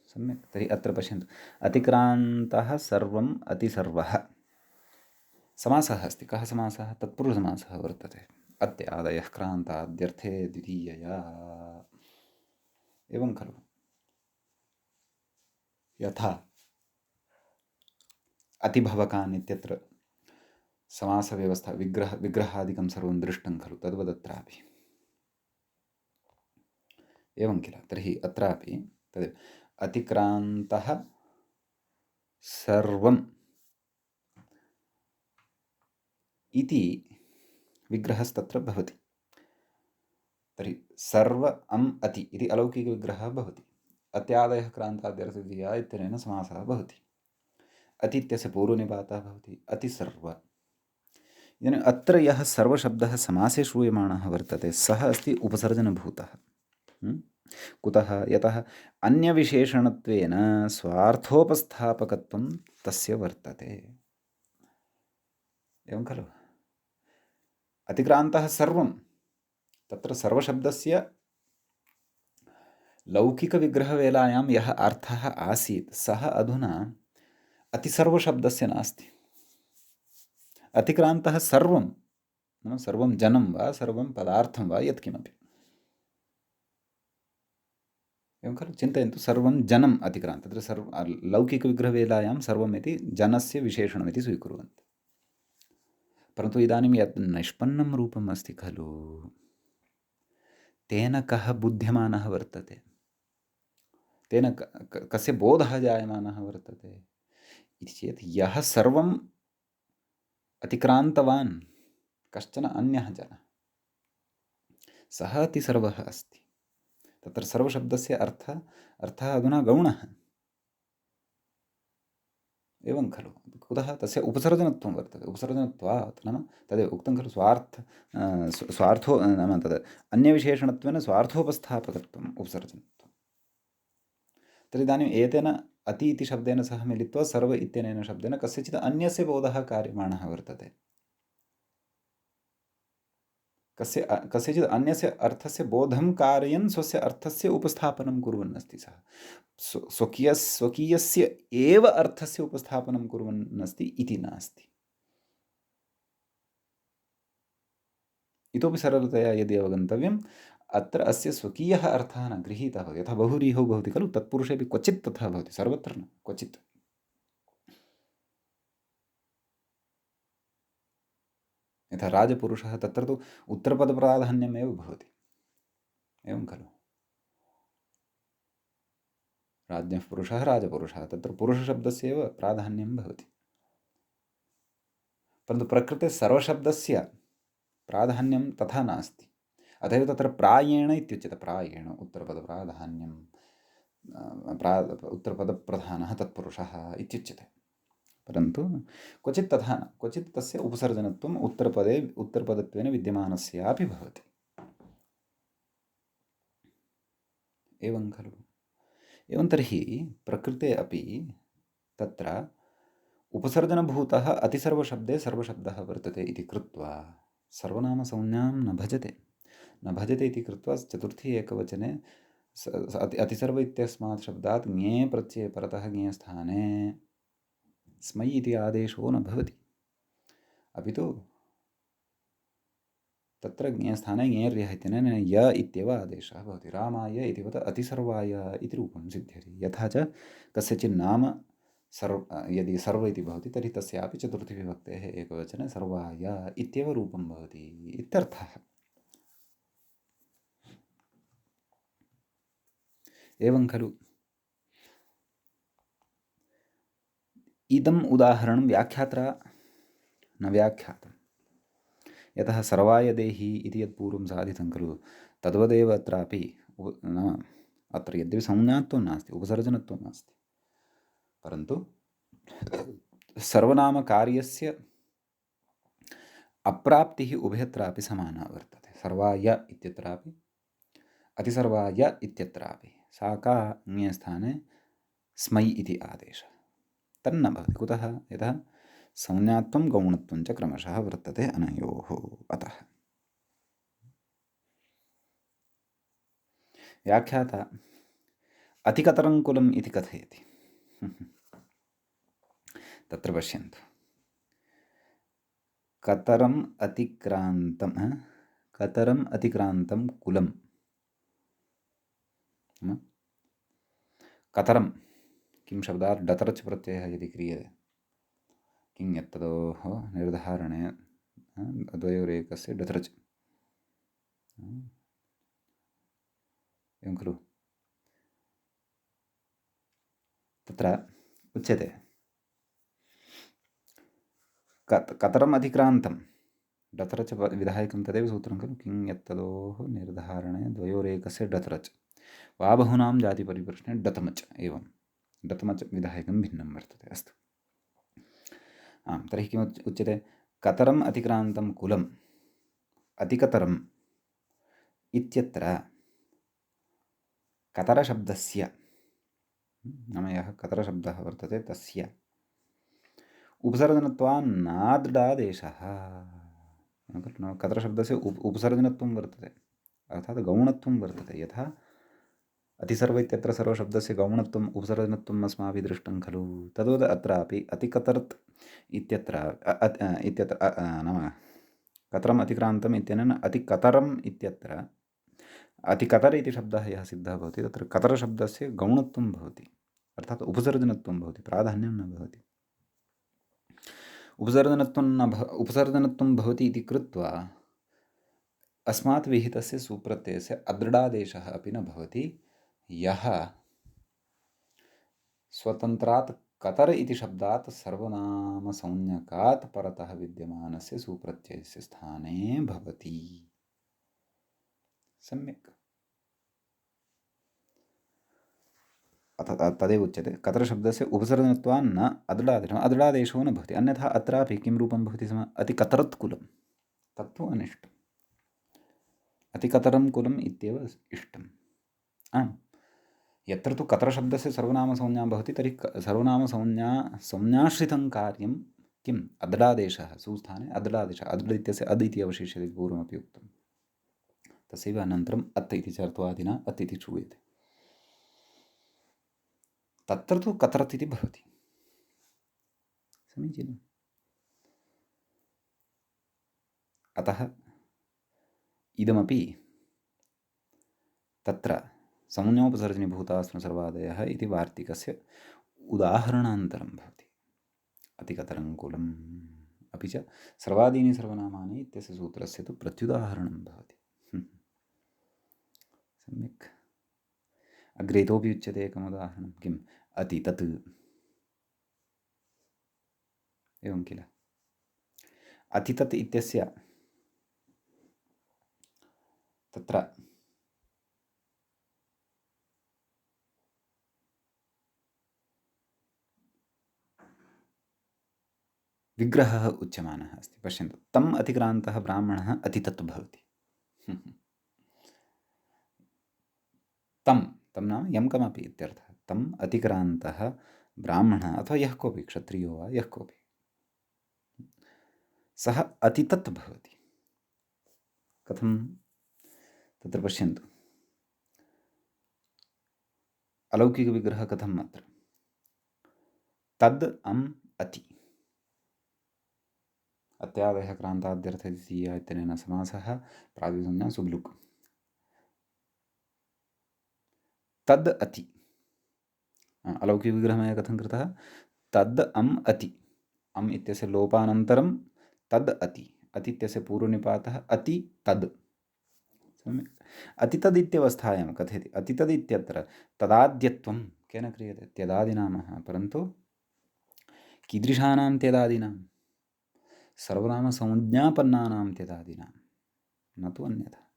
सम्यक्। तर्हि अत्र पश्यन्तु, अतिक्रान्तः सर्वम्, अतिसर्वः समासः अस्ति। कः समासः? तत्पुरुषसमासः वर्तते। अत्यादयः क्रान्ताद्यर्थे द्वितीयया, एवं खलु। यथा अतिभवकान् इत्यत्र समासव्यवस्था, विग्रहादिकं सर्वं दृष्टं खलु, तद्वदत्रापि एवं किल। तर्हि अत्रापि तद् अतिक्रान्तः सर्वम् इति विग्रहस्तत्र भवति। तर्हि सर्व अम् अति इति अलौकिकविग्रहः भवति। अत्यादयः क्रान्ताद्यर्थद्वितीया इत्यनेन समासः भवति। अति इत्यस्य पूर्वनिपातः भवति अतिसर्व। इदानीम् अत्र यः सर्वशब्दः समासे श्रूयमाणः वर्तते सः अस्ति उपसर्जनभूतः। कुतः? यतः अन्यविशेषणत्वेन स्वार्थोपस्थापकत्वं तस्य वर्तते, एवं खलु। अतिक्रान्तः सर्वं, तत्र सर्वशब्दस्य लौकिकविग्रहवेलायां यः अर्थः आसीत् सः अधुना अतिसर्वशब्दस्य नास्ति। अतिक्रान्तः सर्वं, सर्वं जनं वा सर्वं पदार्थं वा यत्किमपि, एवं खलु। चिन्तयन्तु, सर्वं जनम् अतिक्रान्तं। तत्र लौकिकविग्रहवेलायां सर्वम् इति जनस्य विशेषणमिति स्वीकुर्वन्ति। परन्तु इदानीं यत् निष्पन्नं रूपम् अस्ति खलु, तेन कः बुध्यमानः वर्तते? तेन कस्य बोधः जायमानः वर्तते इति चेत् यः सर्वम् अतिक्रान्तवान् कश्चन अन्यः जनः, सः अतिसर्वः अस्ति। तत्र सर्वशब्दस्य अर्थः अधुना गौणः, एवं खलु। कुतः? तस्य उपसर्जनत्वं वर्तते। उपसर्जनत्वात् नाम तदेव उक्तं खलु, स्वार्थो नाम तद् अन्यविशेषणत्वेन स्वार्थोपस्थापकत्वम् उपसर्जनत्वं। तर्हिदानीम् एतेन अति इति शब्देन सह मिलित्वा सर्व इत्यनेन शब्देन कस्यचित् अन्यस्य बोधः कार्यमाणः वर्तते। कस्यचित् अन्यस्य अर्थस्य बोधं कारयन् स्वस्य अर्थस्य उपस्थापनं कुर्वन् अस्ति सः। स्वकीयस्य एव अर्थस्य उपस्थापनं कुर्वन् अस्ति इति नास्ति। इतोपि सरलतया यदि अवगन्तव्यम्, अत्र अस्य स्वकीयः अर्थः न गृहीतः भवति। यथा बहुव्रीहौ भवति खलु, तत्पुरुषेऽपि क्वचित् तथा भवति, सर्वत्र न, क्वचित्। यथा राजपुरुषः, तत्र तु उत्तरपदप्राधान्यमेव भवति, एवं खलु। राज्ञः पुरुषः राजपुरुषः, तत्र पुरुषशब्दस्य एव प्राधान्यं भवति। परन्तु प्रकृते सर्वशब्दस्य प्राधान्यं तथा नास्ति। अत एव तत्र प्रायेण इत्युच्यते, प्रायेण उत्तरपदप्राधान्यं, उत्तरपदप्रधानः तत्पुरुषः इत्युच्यते। परन्तु क्वचित् तथा न, क्वचित् तस्य उपसर्जनत्वम् उत्तरपदत्वेन विद्यमानस्यापि भवति। एवं खलु। एवं तर्हि प्रकृते अपि तत्र उपसर्जनभूतः अतिसर्वशब्दे सर्वशब्दः वर्तते इति कृत्वा सर्वनामसंज्ञां न भजते। न भजते इति कृत्वा चतुर्थी एकवचने अतिसर्व इत्यस्मात् शब्दात् ङे प्रत्यये परतः ङे स्थाने स्मै इति आदेशो न भवति। अपि तु तत्र ङे स्थाने ङेर्यः इत्यनेन य इत्येव आदेशः भवति। रामाय इतिवत् अतिसर्वाय इति रूपं सिद्ध्यति। यथा च कस्यचित् नाम यदि सर्व इति भवति तर्हि तस्यापि चतुर्थीविभक्तेः एकवचने सर्वाय इत्येव रूपं भवति इत्यर्थः। एवं खलु। इदम् उदाहरणं व्याख्यात्रा न व्याख्यातम्। यतः सर्वाय देहि इति यत् पूर्वं साधितं खलु, तद्वदेव अत्रापि नाम अत्र यद्यपि संज्ञात्वं नास्ति, उपसर्जनत्वं नास्ति, परन्तु सर्वनामकार्यस्य अप्राप्तिः उभयत्रापि समाना वर्तते। सर्वाय इत्यत्रापि अतिसर्वाय इत्यत्रापि सा का ङे स्थाने स्मै इति आदेशः तन्न भवति। कुतः? यतः संज्ञात्वं गौणत्वं च क्रमशः वर्तते अनयोः। अतः व्याख्याता अतिकतरङ्कुलम् इति कथयति। तत्र पश्यन्तु, कतरम् अतिक्रान्तं कुलं। कतरं किं शब्दात् डतरच् प्रत्ययः यदि क्रियते, किं यत्तदोः निर्धारणे द्वयोरेकस्य डतरच्, एवं खलु। तत्र उच्यते कतरम् अतिक्रान्तं डतरच् विधायकं तदेव सूत्रं खलु। किं यत्तदोः निर्धारणे द्वयोरेकस्य डतरच् वा बहुनां जातिपरिप्रश्ने डतमच्, एवं डतमच् विधायकं भिन्नं वर्तते। अस्तु, आं तर्हि किम् उच्यते? कतरम् अतिक्रान्तं कुलम् अतिकतरम् इत्यत्र कतरशब्दस्य, नाम यः कतरशब्दः वर्तते तस्य उपसर्जनत्वान् नादृडादेशः। कतरशब्दस्य उपसर्जनत्वं वर्तते, अर्थात् गौणत्वं वर्तते। यथा अतिसर्व इत्यत्र सर्वशब्दस्य गौणत्वम् उपसर्जनत्वम् अस्माभिः दृष्टं खलु, तद्वत् अत्रापि अतिकतर्त् इत्यत्र नाम कतरम् अतिक्रान्तम् इत्यनेन अतिकतरम् इत्यत्र अतिकतर इति शब्दः यः सिद्धः भवति, तत्र कतरशब्दस्य गौणत्वं भवति, अर्थात् उपसर्जनत्वं भवति, प्राधान्यं न भवति। उपसर्जनत्वं भवति इति कृत्वा अस्मात् विहितस्य सुप्रत्ययस्य अदृडादेशः अपि न भवति, यः स्वतन्त्रात् कतर इति शब्दात् सर्वनामसंज्ञकात् परतः विद्यमानस्य सुप्रत्ययस्य स्थाने भवति। सम्यक्। तदेव उच्यते कतरशब्दस्य उपसर्जनत्वान् न अदृडादेशः, अदृडादेशो न भवति। अन्यथा अत्रापि किं रूपं भवति स्म? अतिकतरत् कुलं, तत्तु अनिष्टम्। अतिकतरं कुलम् इत्येव इष्टम्। आम्, यत्र तु कतरशब्दस्य सर्वनामसंज्ञा भवति तर्हि संज्ञाश्रितं कार्यं किम्? अदृडादेशः, सुस्थाने अदृडादेशः, अदृड् इत्यस्य अद् इति अवशिष्यते, पूर्वमपि उक्तम्। तस्यैव अनन्तरम् अत् इति चर्त्वादिना अत् इति श्रूयते। तत्र तु कतरत् इति भवति। समीचीनम्। अतः इदमपि तत्र संज्ञोपसर्जनीभूतास्म सर्वादयः इति वार्तिकस्य उदाहरणान्तरं भवति। अतिकतरङ्कुलम् अपि च सर्वादीनि सर्वनामानि इत्यस्य सूत्रस्य तु प्रत्युदाहरणं भवति। सम्यक्। अग्रे इतोपि उच्यते एकम् उदाहरणं, किम्? अति तत्। एवं किल? अति तत् इत्यस्य तत्र विग्रहः उच्यमानः अस्ति। पश्यन्तु, तम् अतिक्रान्तः ब्राह्मणः अतितत् भवति। तं नाम यं कमपि इत्यर्थः। तम् अतिक्रान्तः ब्राह्मणः अथवा यः कोऽपि, क्षत्रियो वा यः कोऽपि, सः अतितत् भवति। कथं? तत्र पश्यन्तु, अलौकिकविग्रहः कथम् अत्र? तद् अम् अति, अत्यादयः क्रान्ताद्यर्थद्वितीया इत्यनेन समासः, प्रातिसंज्ञा सुब्लुक्। तद् अति, अलौकिकविग्रहः कथं कृतः? तद् अम् अति, अम् इत्यस्य लोपानन्तरं तद् अति, अति इत्यस्य पूर्वनिपातः अति तद्। सम्यक्। अतितद् इत्यवस्थायां कथयति। अतितद् इत्यत्र तदाद्यत्वं केन क्रियते? त्यदादिनामः। परन्तु कीदृशानां त्यदादीनां? सर्वनामसंज्ञापन्नानां त्यदादीनां, न तु अन्यथा।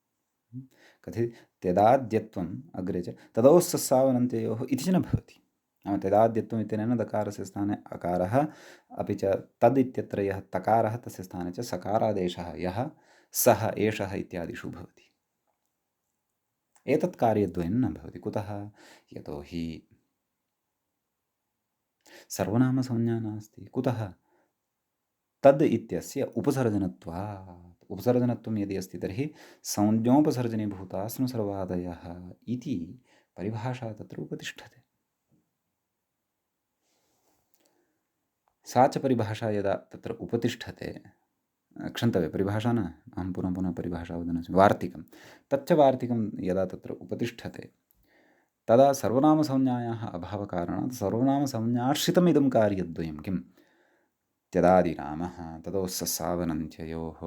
कथयति त्यदाद्यत्वम् अग्रे च तदोस्सस्सावनन्त्ययोः इति च न भवति। नाम त्यदाद्यत्वम् इत्यनेन दकारस्य स्थाने अकारः, अपि च तद् इत्यत्र यः तकारः तस्य स्थाने च सकारादेशः यः सः एषः इत्यादिषु भवति। एतत् कार्यद्वयं न भवति। कुतः? यतोहि सर्वनामसंज्ञा नास्ति। कुतः? तद् इत्यस्य उपसर्जनत्वात्। उपसर्जनत्वं यदि अस्ति तर्हि संज्ञोपसर्जनीभूतास्म सर्वादयः इति परिभाषा तत्र उपतिष्ठते। सा च परिभाषा यदा तत्र उपतिष्ठते, क्षन्तव्य, परिभाषा न, अहं पुनः पुनः परिभाषा वदन्नस्मि, वार्तिकं, तच्च वार्तिकं यदा तत्र उपतिष्ठते तदा सर्वनामसंज्ञायाः अभावकारणात् सर्वनामसंज्ञाश्रितम् इदं कार्यद्वयं, किं? त्यदादिनामः तदोस्सस्सावनन्त्ययोः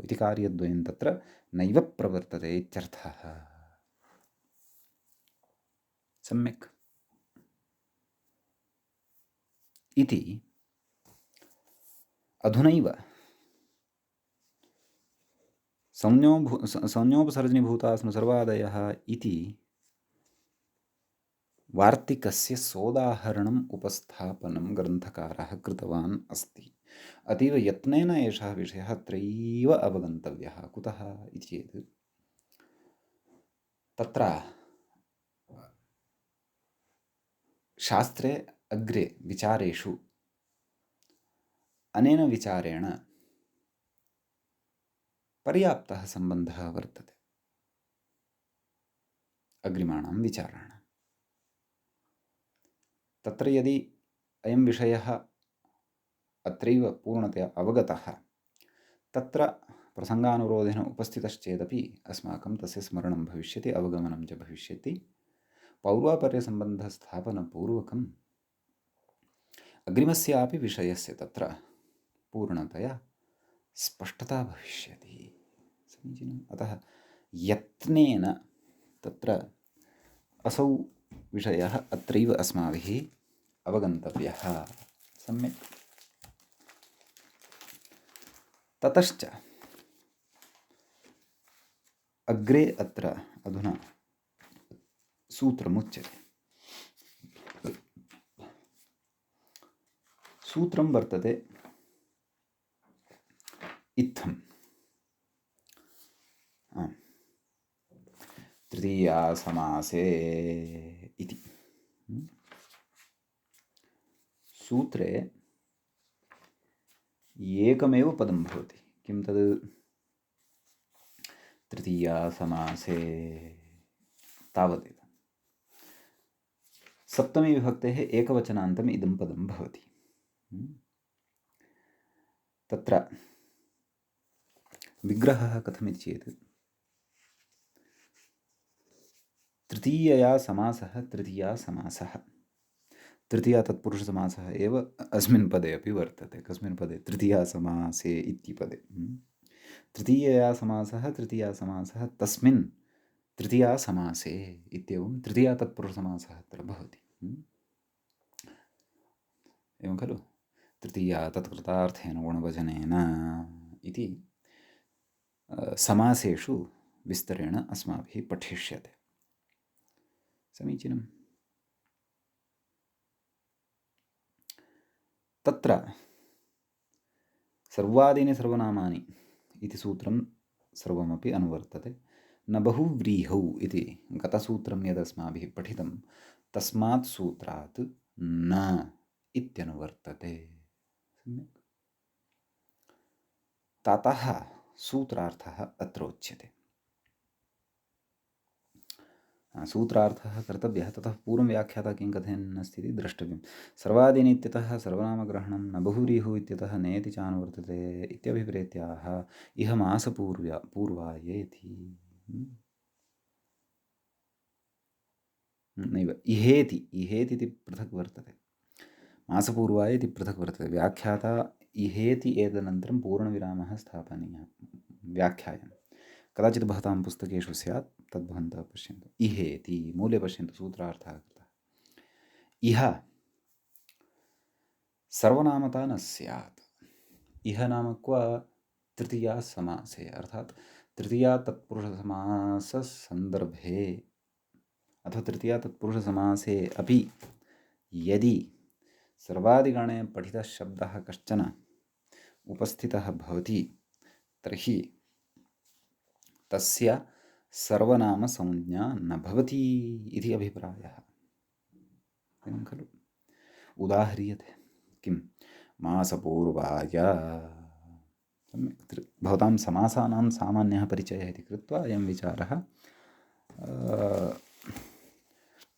इति कार्यद्वयं तत्र नैव प्रवर्तते इत्यर्थः। सम्यक्। इति अधुनैव संज्ञोपसर्जनीभूतास्म सर्वादयः इति वार्तिकस्य सोदाहरणम् उपस्थापनं ग्रन्थकारः कृतवान् अस्ति। अतीव यत्नेन एषः विषयः अत्रैव अवगन्तव्यः। कुतः इति चेत् तत्र शास्त्रे अग्रे विचारेषु अनेन विचारेण पर्याप्तः सम्बन्धः वर्तते अग्रिमाणां विचाराणां। तत्र यदि अयं विषयः अत्रैव पूर्णतया अवगतः, तत्र प्रसङ्गानुरोधेन उपस्थितश्चेदपि अस्माकं तस्य स्मरणं भविष्यति, अवगमनं च भविष्यति। पौर्वापर्यसम्बन्धस्थापनपूर्वकम् अग्रिमस्यापि विषयस्य तत्र पूर्णतया स्पष्टता भविष्यति। समीचीनम्। अतः यत्नेन तत्र असौ विषयः अत्रैव अस्माभिः अवगन्तव्यः। सम्यक्। ततश्च अग्रे अत्र अधुना सूत्रमुच्यते। सूत्रं वर्तते इत्थं। तृतीया समासे इति। सूत्रे एकमेव पदं भवति। किं तद्? तृतीया समासे तावदेव। सप्तमी विभक्तेः एकवचनान्तम् इदं पदं भवति। तत्र विग्रहः कथमिति चेत् तृतीयया समासः तृतीया समासः। तृतीया तत्पुरुषसमासः एव अस्मिन् पदे अपि वर्तते। कस्मिन् पदे? तृतीया समासे इति पदे। तृतीयया समासः तृतीया समासः तस्मिन् तृतीया समासे इत्येवं तृतीया तत्पुरुषसमासः अत्र भवति। एवं खलु? तृतीया तत्कृतार्थेन गुणवचनेन इति समासेषु विस्तरेण अस्माभिः पठिष्यते। समीचीनम्। तत्र सर्वादीनि सर्वनामानि इति सूत्रं सर्वमपि अनुवर्तते। न बहुव्रीहौ इति गतसूत्रं यदस्माभिः पठितं तस्मात् सूत्रात् न इत्यनुवर्तते। सम्यक्। ततः सूत्रार्थः अत्र उच्यते। सूत्रार्थः कर्तव्यः। ततः पूर्वं व्याख्याता किं कथयन् अस्ति इति द्रष्टव्यं। सर्वादीनि इत्यतः सर्वनामग्रहणं न बहुव्रीहौ इत्यतः नेति च अनुवर्तते इत्यभिप्रेत्याह इह मासपूर्वायेति। नैव इहेति इति पृथक् वर्तते। मासपूर्वाय इति पृथक् वर्तते। व्याख्याता इहेति एतदनन्तरं पूर्णविरामः स्थापनीयः व्याख्यायां। कदाचित् भवतां पुस्तकेषु स्यात् तद्भवन्तः पश्यन्तु। इहेति मूले पश्यन्तु सूत्रार्थः कृतः। इह सर्वनामता न स्यात्। इह नाम क्व? तृतीया समासे अर्थात् तृतीया तत्पुरुषसमाससन्दर्भे अथवा तृतीया तत्पुरुषसमासे अपि यदि सर्वादिगणे पठितः शब्दः कश्चन उपस्थितः भवति तर्हि तस्य सर्वनामसंज्ञा न भवति इति अभिप्रायः। एवं खलु? उदाह्रियते। किं? मासपूर्वाय। सम्यक्। भवतां समासानां सामान्यः परिचयः इति कृत्वा अयं विचारः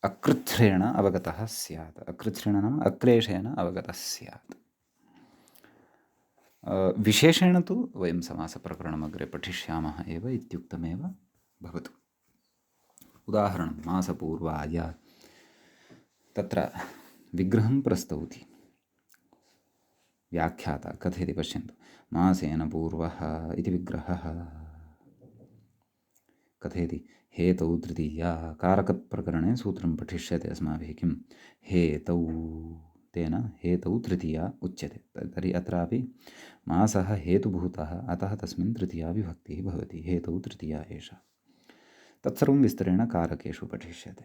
अकृच्छ्रेण अवगतः स्यात्। अकृच्छ्रेण नाम अक्लेशेन अवगतः स्यात्। विशेषेण तु वयं समासप्रकरणम् अग्रे पठिष्यामः एव इत्युक्तमेव भवतु। उदाहरणं मासपूर्वाय। तत्र विग्रहं प्रस्तौति व्याख्याता। कथयति पश्यन्तु। मासेन पूर्वः इति विग्रहः कथयति हेतौ तृतीया। कारकप्रकरणे सूत्रं पठिष्यते अस्माभिः। किं? हेतौ तेन हेतौ तृतीया उच्यते। तर्हि अत्रापि मासः हेतुभूतः अतः तस्मिन् तृतीया विभक्तिः भवति। हेतौ तृतीया एषा। तत्सर्वं विस्तरेण कारकेषु पठिष्यते।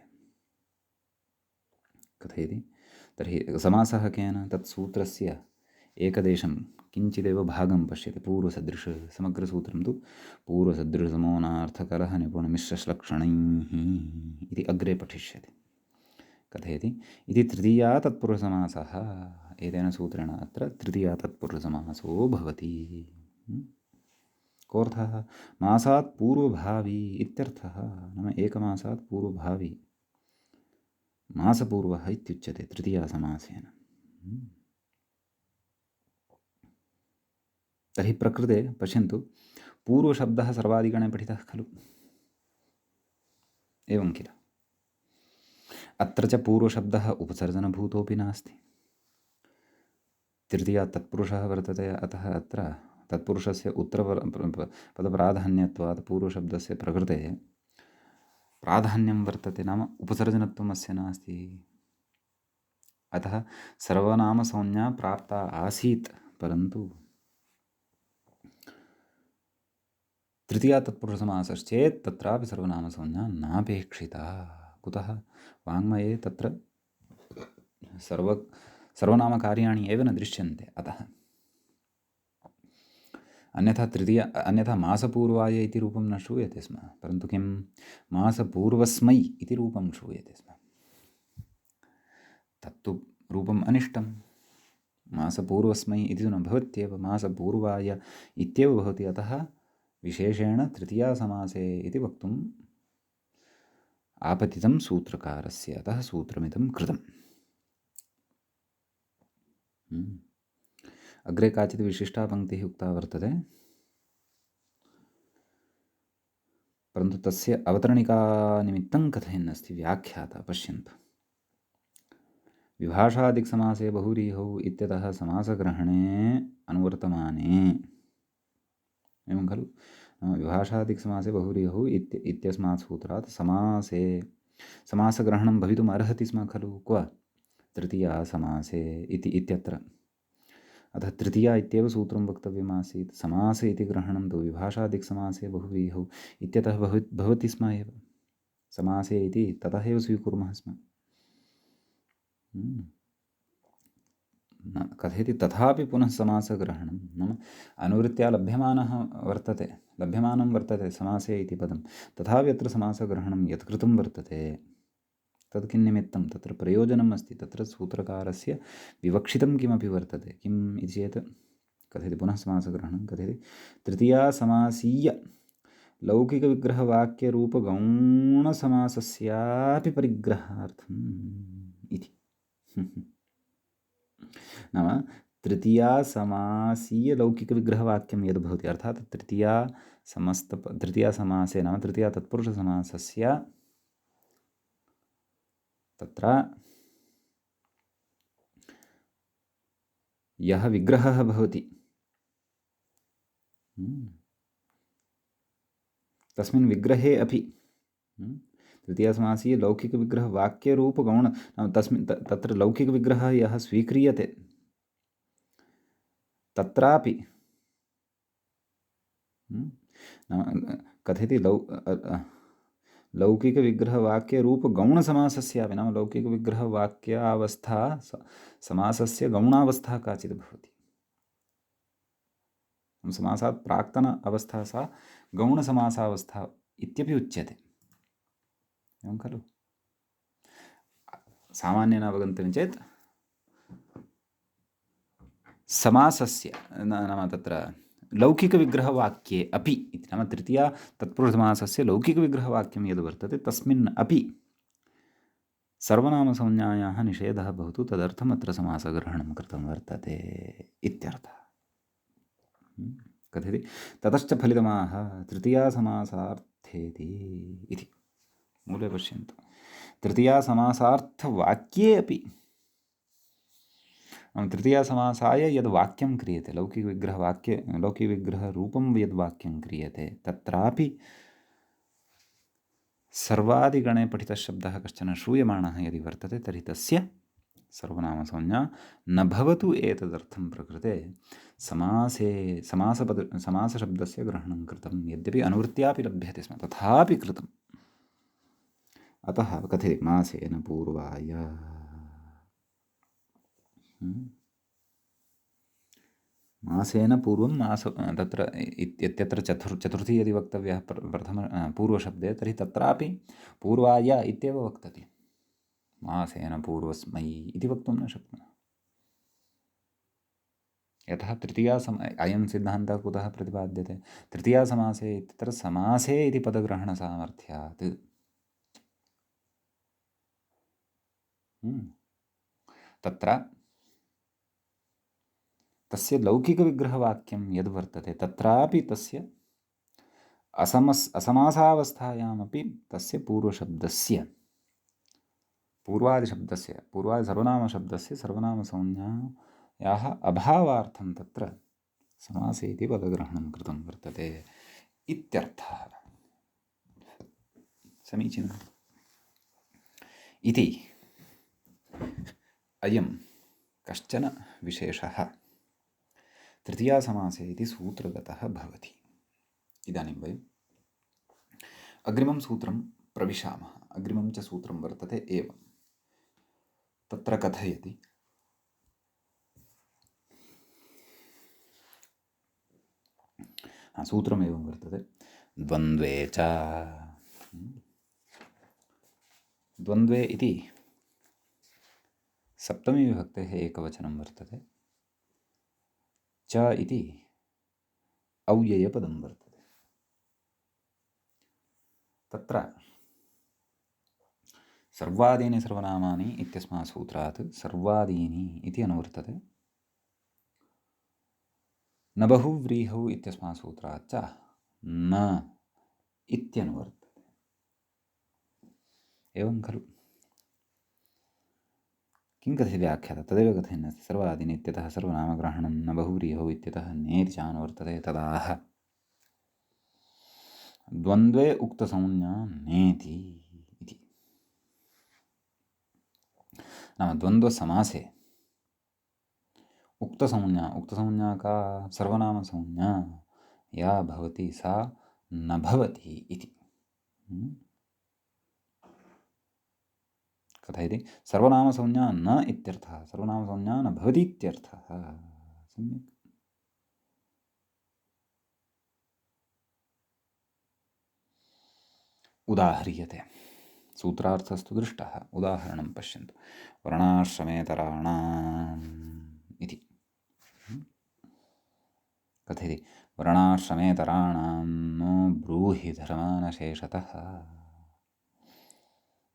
कथयति? तर्हि समासः केन? तत्सूत्रस्य एकदेशं किञ्चिदेव भागं पश्यति। पूर्वसदृशः समग्रसूत्रं तु पूर्वसदृशसमोनार्थकरः निपुणमिश्रश्लक्षणैः इति अग्रे पठिष्यति। कथयति? इति तृतीया तत्पुरुषसमासः एतेन सूत्रेण अत्र तृतीया तत्पुरुषसमासो भवति। कोऽर्थः? मासात् पूर्वभावी इत्यर्थः। नाम एकमासात् पूर्वभावी मासपूर्वः इत्युच्यते तृतीया समासेन। तर्हि प्रकृते पश्यन्तु, पूर्वशब्दः सर्वादिगणे पठितः खलु? एवं किल? अत्र च पूर्वशब्दः उपसर्जनभूतोऽपि नास्ति। तृतीया तत्पुरुषः वर्तते। अतः अत्र तत्पुरुषस्य पदप्राधान्यत्वात् पूर्वशब्दस्य प्रकृते प्राधान्यं वर्तते। नाम उपसर्जनत्वम् अस्य नास्ति। अतः सर्वनामसंज्ञा प्राप्ता आसीत्, परन्तु तृतीया तत्पुरुषसमासश्चेत् तत्रापि सर्वनामसंज्ञा नापेक्षिता। कुतः? वाङ्मये तत्र सर्वनामकार्याणि एव न दृश्यन्ते। अतः अन्यथा मासपूर्वाय इति रूपं न श्रूयते स्म, परन्तु किं? मासपूर्वस्मै इति रूपं श्रूयते स्म। तत्तु रूपम् अनिष्टं। मासपूर्वस्मै इति तु न भवत्येव, मासपूर्वाय इत्येव भवति। अतः विशेषेण तृतीयासमासे इति वक्तुम् आपतितं सूत्रकारस्य, अतः सूत्रमिदं कृतम्। अग्रे काचित् विशिष्टा पङ्क्तिः उक्ता वर्तते, परन्तु तस्य अवतरणिकानिमित्तं कथयन्नस्ति व्याख्याता। पश्यन्तु। विभाषादिक्समासे बहुव्रीहौ इत्यतः समासग्रहणे अनुवर्तमाने, एवं खलु? विभाषादिक्समासे बहुव्रीहौ इत्यस्मात् सूत्रात् समासे समासग्रहणं भवितुम् अर्हति स्म खलु? क्व? तृतीयासमासे इति इत्यत्र। अतः तृतीया इत्येव सूत्रं वक्तव्यमासीत्। समास इति ग्रहणं तु विभाषादिक्समासे बहुव्रीहौ इत्यतः भवति स्म एव। समासे इति ततः एव स्वीकुर्मः स्म। कथयति तथापि पुनः समासग्रहणं, नाम अनुवृत्त्या लभ्यमानं वर्तते समासे इति पदं, तथापि अत्र समासग्रहणं यत् कृतं वर्तते तत् किन्निमित्तं, तत्र प्रयोजनम् अस्ति, तत्र सूत्रकारस्य विवक्षितं किमपि वर्तते। किम् इति चेत् कथयति पुनः समासग्रहणं, कथयति तृतीयासमासीय लौकिकविग्रहवाक्यरूपगौणसमासस्यापि परिग्रहार्थम् इति। नाम तृतीयासमासीयलौकिकविग्रहवाक्यं यद् भवति, अर्थात् तृतीयासमासे नाम तृतीया तत्पुरुषसमासस्य तत्र यः विग्रहः भवति तस्मिन् विग्रहे अपि तृतीयासमासीय लौकिकविग्रहवाक्यरूपगौण तस्मिन् तत्र लौकिकविग्रहः यः स्वीक्रियते तत्रापि कथयति लौकिकविग्रहवाक्यरूपगौणसमासस्यापि, नाम लौकिकविग्रहवाक्यावस्था समासस्य गौणावस्था काचित् भवति। समासात् प्राक्तन अवस्था सा गौणसमासावस्था इत्यपि उच्यते, एवं खलु? सामान्येन अवगन्तव्यं चेत् समासस्य नाम तत्र लौकिकविग्रहवाक्ये अपि इति, नाम तृतीया तत्पुरुषसमासस्य लौकिकविग्रहवाक्यं यद् वर्तते तस्मिन् अपि सर्वनामसंज्ञायाः निषेधः भवतु, तदर्थम् अत्र समासग्रहणं कृतं वर्तते इत्यर्थः। कथयति ततश्च फलितमाह तृतीयासमासार्थेति इति। मूले पश्यन्तु, तृतीयासमासार्थवाक्ये अपि तृतीयासमासाय यद् वाक्यं क्रियते, लौकिकविग्रहरूपं यद् वाक्यं क्रियते, तत्रापि सर्वादिगणे पठितः शब्दः कश्चन श्रूयमाणः यदि वर्तते तर्हि तस्य सर्वनामसंज्ञा न भवतु। एतदर्थं प्रकृते समासशब्दस्य ग्रहणं कृतं, यद्यपि अनुवृत्त्यापि लभ्यते स्म तथापि कृतम्। अतः कथयति मासेन पूर्वाय, मासेन पूर्वं तत्र इत्यत्र चतुर्थी यदि वक्तव्यः पूर्वशब्दे, तर्हि तत्रापि पूर्वाय इत्येव वक्तव्यं। मासेन पूर्वस्मै इति वक्तुं न शक्नुमः। यतः अयं सिद्धान्तः कुतः प्रतिपाद्यते? तृतीयासमासे इत्यत्र समासे इति पदग्रहणसामर्थ्यात्। तत्र तस्य लौकिकविग्रहवाक्यं यद् वर्तते तत्रापि तस्य असमासावस्थायामपि तस्य पूर्वशब्दस्य, पूर्वादिसर्वनामशब्दस्य सर्वनामसंज्ञायाः अभावार्थं तत्र समासे इति पदग्रहणं कृतं वर्तते इत्यर्थः। समीचीनम् इति अयं कश्चन विशेषः तृतीयासमासे इति सूत्रगतः भवति। इदानीं वयम् अग्रिमं सूत्रं प्रविशामः। अग्रिमं च सूत्रं वर्तते एवं, तत्र कथयति सूत्रमेवं वर्तते, द्वन्द्वे च, द्वन्द्वे इति सप्तमी विभक्तेः एकवचनं वर्तते, च इति अव्ययपदं वर्तते। तत्र सर्वादीनि सर्वनामानि इत्यस्मात् सूत्रात् सर्वादीनि इति अनुवर्तते। न बहुव्रीहौ इत्यस्मात् सूत्रात् च न इत्यनुवर्तते। एवं खलु? किं कथयति व्याख्याता? तदेव कथयन्नस्ति। सर्वादीनि इत्यतः सर्वनामग्रहणं न बहुव्रीहौ इत्यतः नेति च अनुवर्तते तदाह द्वन्द्वे उक्तसंज्ञा नेति इति। नाम द्वन्द्वसमासे उक्तसंज्ञा का? सर्वनामसंज्ञा या भवति सा न भवति इति। कथयति? सर्वनामसंज्ञा न इत्यर्थः, सर्वनामसंज्ञा न भवति इत्यर्थः। सम्यक्। उदाह्रियते। सूत्रार्थस्तु दृष्टः। उदाहरणं पश्यन्तु। वर्णाश्रमेतराणाम् इति कथयति? वर्णाश्रमेतराणां नो ब्रूहि धर्मानशेषतः।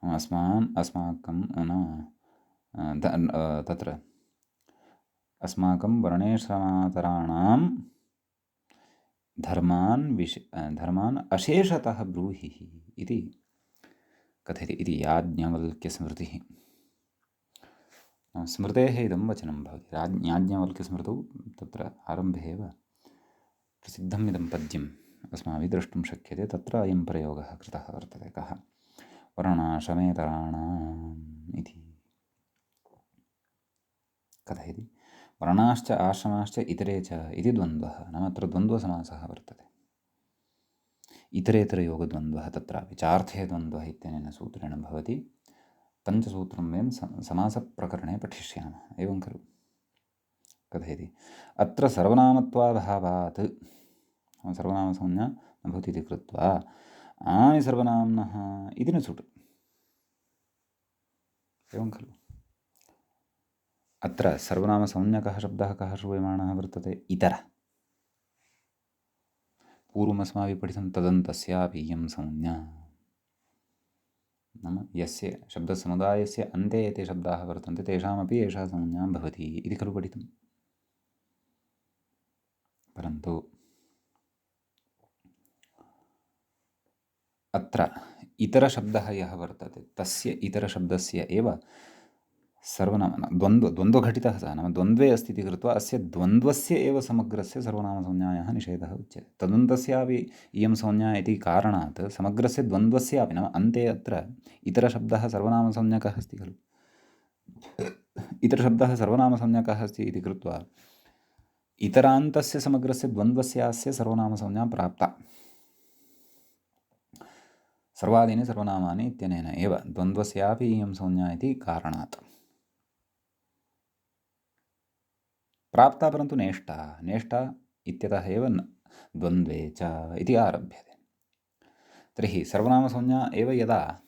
अस्माकं तत्र अस्माकं वर्णेश्रमातराणां धर्मान् अशेषतः ब्रूहि इति कथयति। इति याज्ञवल्क्यस्मृतिः। स्मृतेः इदं वचनं भवति। याज्ञवल्क्यस्मृतौ तत्र आरम्भे एव प्रसिद्धम् इदं पद्यम् अस्माभिः द्रष्टुं शक्यते। तत्र अयं प्रयोगः कृतः वर्तते। कः? वर्णाश्रमेतराणाम् इति कथयति। वर्णाश्च आश्रमाश्च इतरे च इति द्वन्द्वः। नाम अत्र द्वन्द्वसमासः वर्तते। इतरेतरयोगद्वन्द्वः तत्रापि चार्थे द्वन्द्वः इत्यनेन सूत्रेण भवति। पञ्चसूत्रं वयं समासप्रकरणे पठिष्यामः। एवं खलु? कथयति? अत्र सर्वनामत्वाभावात् सर्वनामसंज्ञा न भवति इति कृत्वा आनि सर्वनाम्नः इति न सुट्। एवं खलु? अत्र सर्वनामसंज्ञकः शब्दः कः श्रूयमाणः वर्तते? इतर। पूर्वमस्माभिः पठितं तदन्तस्यापि इयं संज्ञा। नाम यस्य शब्दसमुदायस्य अन्ते एते शब्दाः वर्तन्ते तेषामपि एषा संज्ञा भवति इति खलु पठितम्। परन्तु अत्र इतरशब्दः यः वर्तते तस्य इतरशब्दस्य एव सर्वनाम द्वन्द्वघटितः सः। नाम द्वन्द्वे अस्ति इति कृत्वा अस्य द्वन्द्वस्य एव समग्रस्य सर्वनामसंज्ञायाः निषेधः उच्यते। तदन्तस्यापि इयं संज्ञा इति कारणात् समग्रस्य द्वन्द्वस्यापि नाम अन्ते अत्र इतरशब्दः सर्वनामसंज्ञकः अस्ति खलु। इतरशब्दः सर्वनामसंज्ञकः अस्ति इति कृत्वा इतरान्तस्य समग्रस्य द्वन्द्वस्यास्य सर्वनामसंज्ञा प्राप्ता। सर्वादीनि सर्वनामानि इत्यनेन एव द्वन्द्वस्यापि इयं संज्ञा इति कारणात् प्राप्ता। परन्तु नेष्टा इत्यतः एव द्वन्द्वे च इति आरभ्यते। तर्हि सर्वनामसंज्ञा एव यदा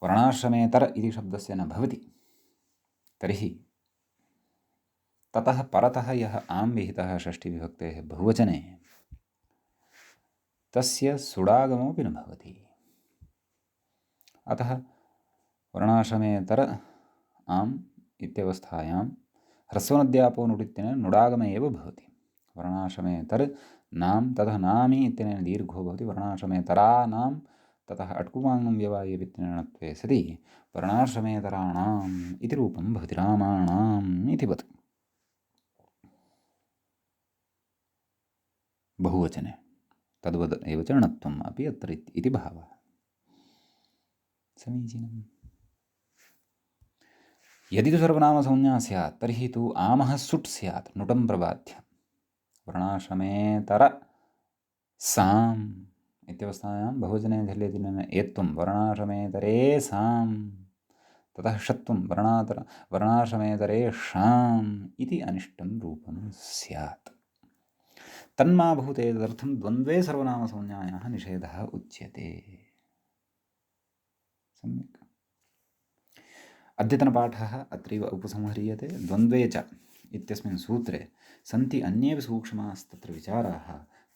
वर्णाश्रमेतर इति शब्दस्य न भवति तर्हि ततः परतः यः आम् विहितः षष्ठीविभक्तेः बहुवचने तस्य सुडागमोऽपि न भवति। अतः वर्णाश्रमेतर आम् इत्यवस्थायां ह्रस्वनद्यापो नुडित्यनेन नुडागम एव भवति। वर्णाश्रमेतर नाम ततः नामी इत्यनेन दीर्घो भवति। वर्णाश्रमेतरानां ततः अट्कुमाङ्गं व्यवाये इत्यनेनत्वे सति वर्णाश्रमेतराणाम् इति रूपं भवति। रामाणाम् इति वत् बहुवचने तद्वद् एव च णत्वम् अपि अत्र इति भावः। समीचीनम्। यदि तु सर्वनामसंज्ञा स्यात् तर्हि तु आमः सुट् स्यात् नुटं प्रबाध्य। वर्णाश्रमेतर साम् इत्यवस्थायां बहुवचने झल्यतिनेन एत्वं वर्णाश्रमेतरे साम् ततः षत्वं वर्णाश्रमेतरे षाम् इति अनिष्टं रूपं स्यात्। तन्मा भूते तदर्थं द्वन्द्वे सर्वनामसंज्ञायाः निषेधः उच्यते। सम्यक्। अद्यतनपाठः अत्रैव उपसंह्रियते। द्वन्द्वे च इत्यस्मिन् सूत्रे सन्ति अन्येऽपि सूक्ष्मास्तत्र विचाराः।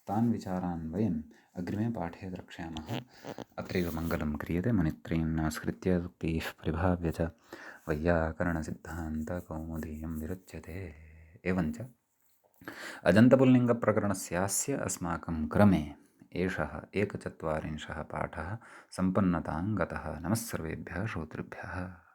तान् विचारान् वयं अग्रिमे पाठे द्रक्ष्यामः। अत्रैव मङ्गलं क्रियते मुनित्रयीन् नमस्कृत्य उक्तिः परिभाव्य च वैयाकरणसिद्धान्तकौमुदीयं विरच्यते। एवञ्च अजन्तपुल्लिङ्गप्रकरणस्यास्य अस्माकं क्रमे एषः 41 पाठः सम्पन्नतां गतः। नमः सर्वेभ्यः श्रोतृभ्यः।